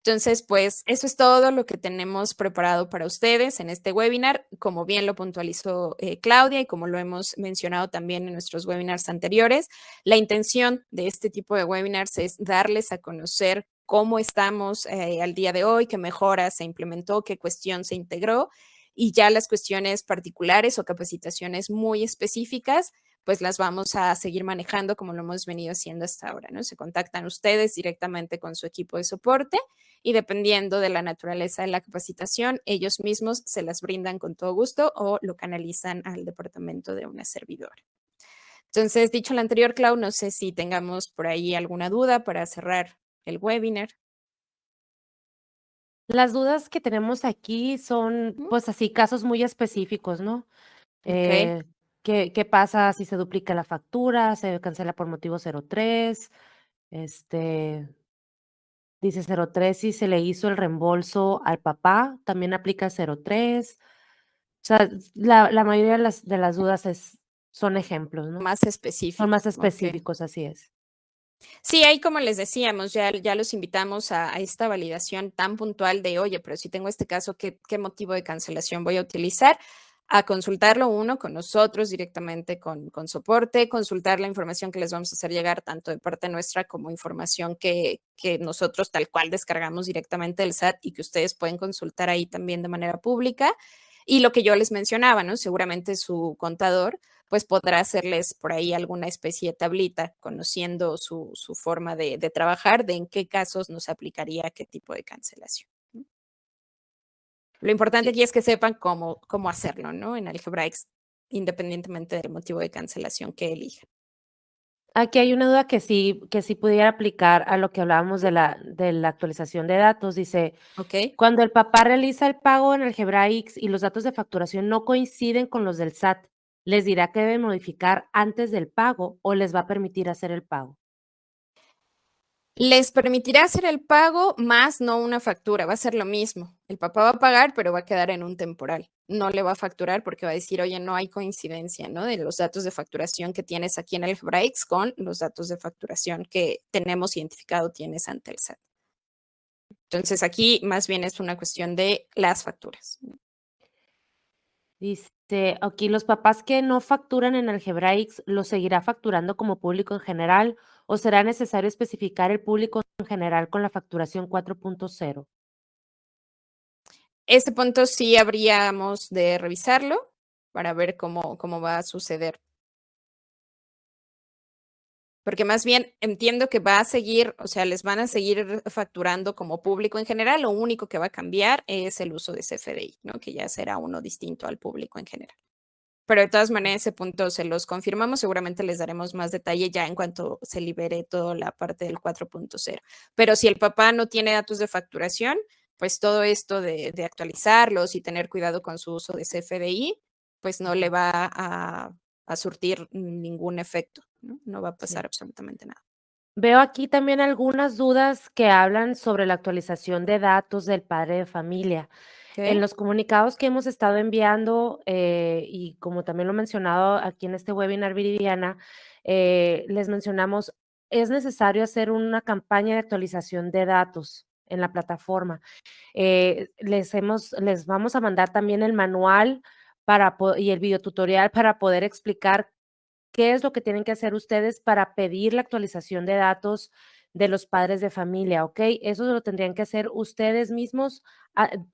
Entonces, pues eso es todo lo que tenemos preparado para ustedes en este webinar. Como bien lo puntualizó Claudia y como lo hemos mencionado también en nuestros webinars anteriores, la intención de este tipo de webinars es darles a conocer cómo estamos al día de hoy, qué mejora se implementó, qué cuestión se integró y ya las cuestiones particulares o capacitaciones muy específicas, pues las vamos a seguir manejando como lo hemos venido haciendo hasta ahora, ¿no? Se contactan ustedes directamente con su equipo de soporte y dependiendo de la naturaleza de la capacitación, ellos mismos se las brindan con todo gusto o lo canalizan al departamento de una servidora. Entonces, dicho lo anterior, Clau, no sé si tengamos por ahí alguna duda para cerrar el webinar. Las dudas que tenemos aquí son, Ujú. pues así, casos muy específicos, ¿no? Ok. ¿Qué pasa si se duplica la factura, se cancela por motivo 03? Este, dice 03 si se le hizo el reembolso al papá, también aplica 03. O sea, la mayoría de las dudas son ejemplos, ¿no? Más Son específico. más Ok. específicos, así es. Sí, ahí como les decíamos, ya los invitamos a esta validación tan puntual de, oye, pero si tengo este caso, ¿qué motivo de cancelación voy a utilizar? A consultarlo uno con nosotros directamente con soporte, consultar la información que les vamos a hacer llegar tanto de parte nuestra como información que nosotros tal cual descargamos directamente del SAT y que ustedes pueden consultar ahí también de manera pública. Y lo que yo les mencionaba, ¿no? Seguramente su contador pues podrá hacerles por ahí alguna especie de tablita, conociendo su forma de trabajar, de en qué casos nos aplicaría qué tipo de cancelación. Lo importante Sí. aquí es que sepan cómo hacerlo, ¿no? En Algebraics, independientemente del motivo de cancelación que elijan. Aquí hay una duda que sí pudiera aplicar a lo que hablábamos de la actualización de datos. Dice, ¿Ok? cuando el papá realiza el pago en Algebraics y los datos de facturación no coinciden con los del SAT, ¿les dirá que deben modificar antes del pago o les va a permitir hacer el pago? Les permitirá hacer el pago más no una factura, va a ser lo mismo. El papá va a pagar, pero va a quedar en un temporal. No le va a facturar porque va a decir, oye, no hay coincidencia, ¿no? De los datos de facturación que tienes aquí en Algebraics con los datos de facturación que tenemos identificado tienes ante el SAT. Entonces aquí más bien es una cuestión de las facturas. Dice, aquí los papás que no facturan en Algebraics, ¿los seguirá facturando como público en general o será necesario especificar el público en general con la facturación 4.0? Este punto sí habríamos de revisarlo para ver cómo va a suceder. Porque más bien entiendo que va a seguir, o sea, les van a seguir facturando como público en general, lo único que va a cambiar es el uso de CFDI, ¿no? Que ya será uno distinto al público en general. Pero de todas maneras, ese punto se los confirmamos, seguramente les daremos más detalle ya en cuanto se libere toda la parte del 4.0. Pero si el papá no tiene datos de facturación, pues todo esto de actualizarlos y tener cuidado con su uso de CFDI, pues no le va a surtir ningún efecto, ¿no? No va a pasar Sí. absolutamente nada. Veo aquí también algunas dudas que hablan sobre la actualización de datos del padre de familia. En ¿Ok? los comunicados que hemos estado enviando, y como también lo he mencionado aquí en este webinar, Viridiana, les mencionamos, es necesario hacer una campaña de actualización de datos en la plataforma. Les vamos a mandar también el manual y el videotutorial para poder explicar qué es lo que tienen que hacer ustedes para pedir la actualización de datos de los padres de familia, ¿ok? Eso lo tendrían que hacer ustedes mismos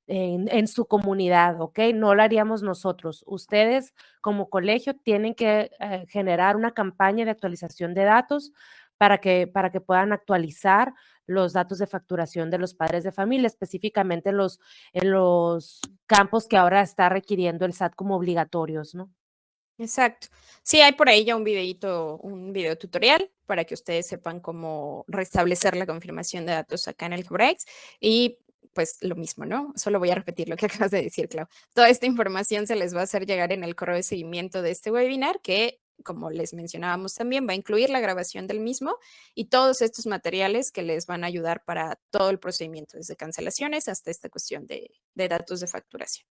en su comunidad, ¿ok? No lo haríamos nosotros. Ustedes como colegio tienen que generar una campaña de actualización de datos para que puedan actualizar los datos de facturación de los padres de familia, específicamente en los campos que ahora está requiriendo el SAT como obligatorios, ¿no? Exacto. Sí, hay por ahí ya un video tutorial para que ustedes sepan cómo restablecer la confirmación de datos acá en el Algebraics y pues lo mismo, ¿no? Solo voy a repetir lo que acabas de decir, Clau. Toda esta información se les va a hacer llegar en el correo de seguimiento de este webinar que, como les mencionábamos también, va a incluir la grabación del mismo y todos estos materiales que les van a ayudar para todo el procedimiento, desde cancelaciones hasta esta cuestión de datos de facturación.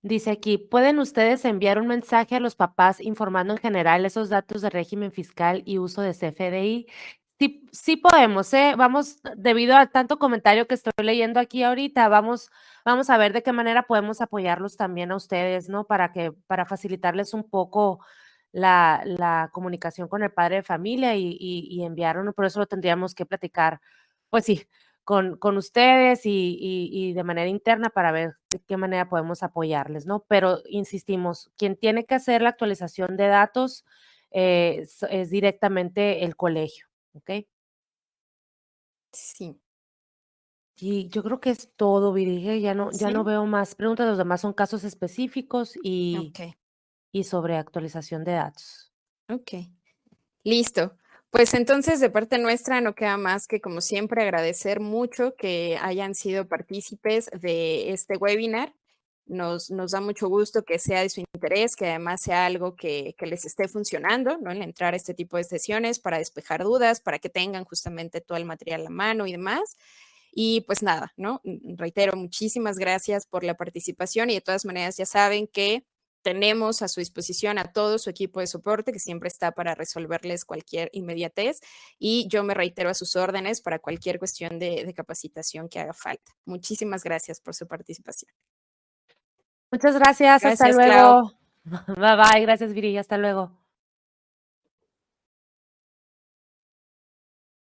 Dice aquí, ¿pueden ustedes enviar un mensaje a los papás informando en general esos datos de régimen fiscal y uso de CFDI? Sí, sí podemos, ¿eh? Vamos, debido a tanto comentario que estoy leyendo aquí ahorita, vamos a ver de qué manera podemos apoyarlos también a ustedes, ¿no? Para facilitarles un poco la comunicación con el padre de familia y enviar uno, por eso lo tendríamos que platicar, pues sí, con ustedes y de manera interna para ver de qué manera podemos apoyarles, ¿no? Pero insistimos, quien tiene que hacer la actualización de datos es directamente el colegio, ¿ok? Sí, Y yo creo que es todo, Viri, ya no sí, veo más preguntas, los demás son casos específicos ok, y sobre actualización de datos. ok. Listo. Pues entonces, de parte nuestra, no queda más que, como siempre, agradecer mucho que hayan sido partícipes de este webinar. Nos da mucho gusto que sea de su interés, que además sea algo que les esté funcionando, ¿no? El entrar a este tipo de sesiones para despejar dudas, para que tengan justamente todo el material a mano y demás. Y pues nada, ¿no? Reitero, muchísimas gracias por la participación y de todas maneras ya saben que tenemos a su disposición a todo su equipo de soporte que siempre está para resolverles cualquier inmediatez y yo me reitero a sus órdenes para cualquier cuestión de capacitación que haga falta. Muchísimas gracias por su participación. Muchas gracias, hasta Gracias, Clau. luego. Bye bye, gracias, Viri, hasta luego.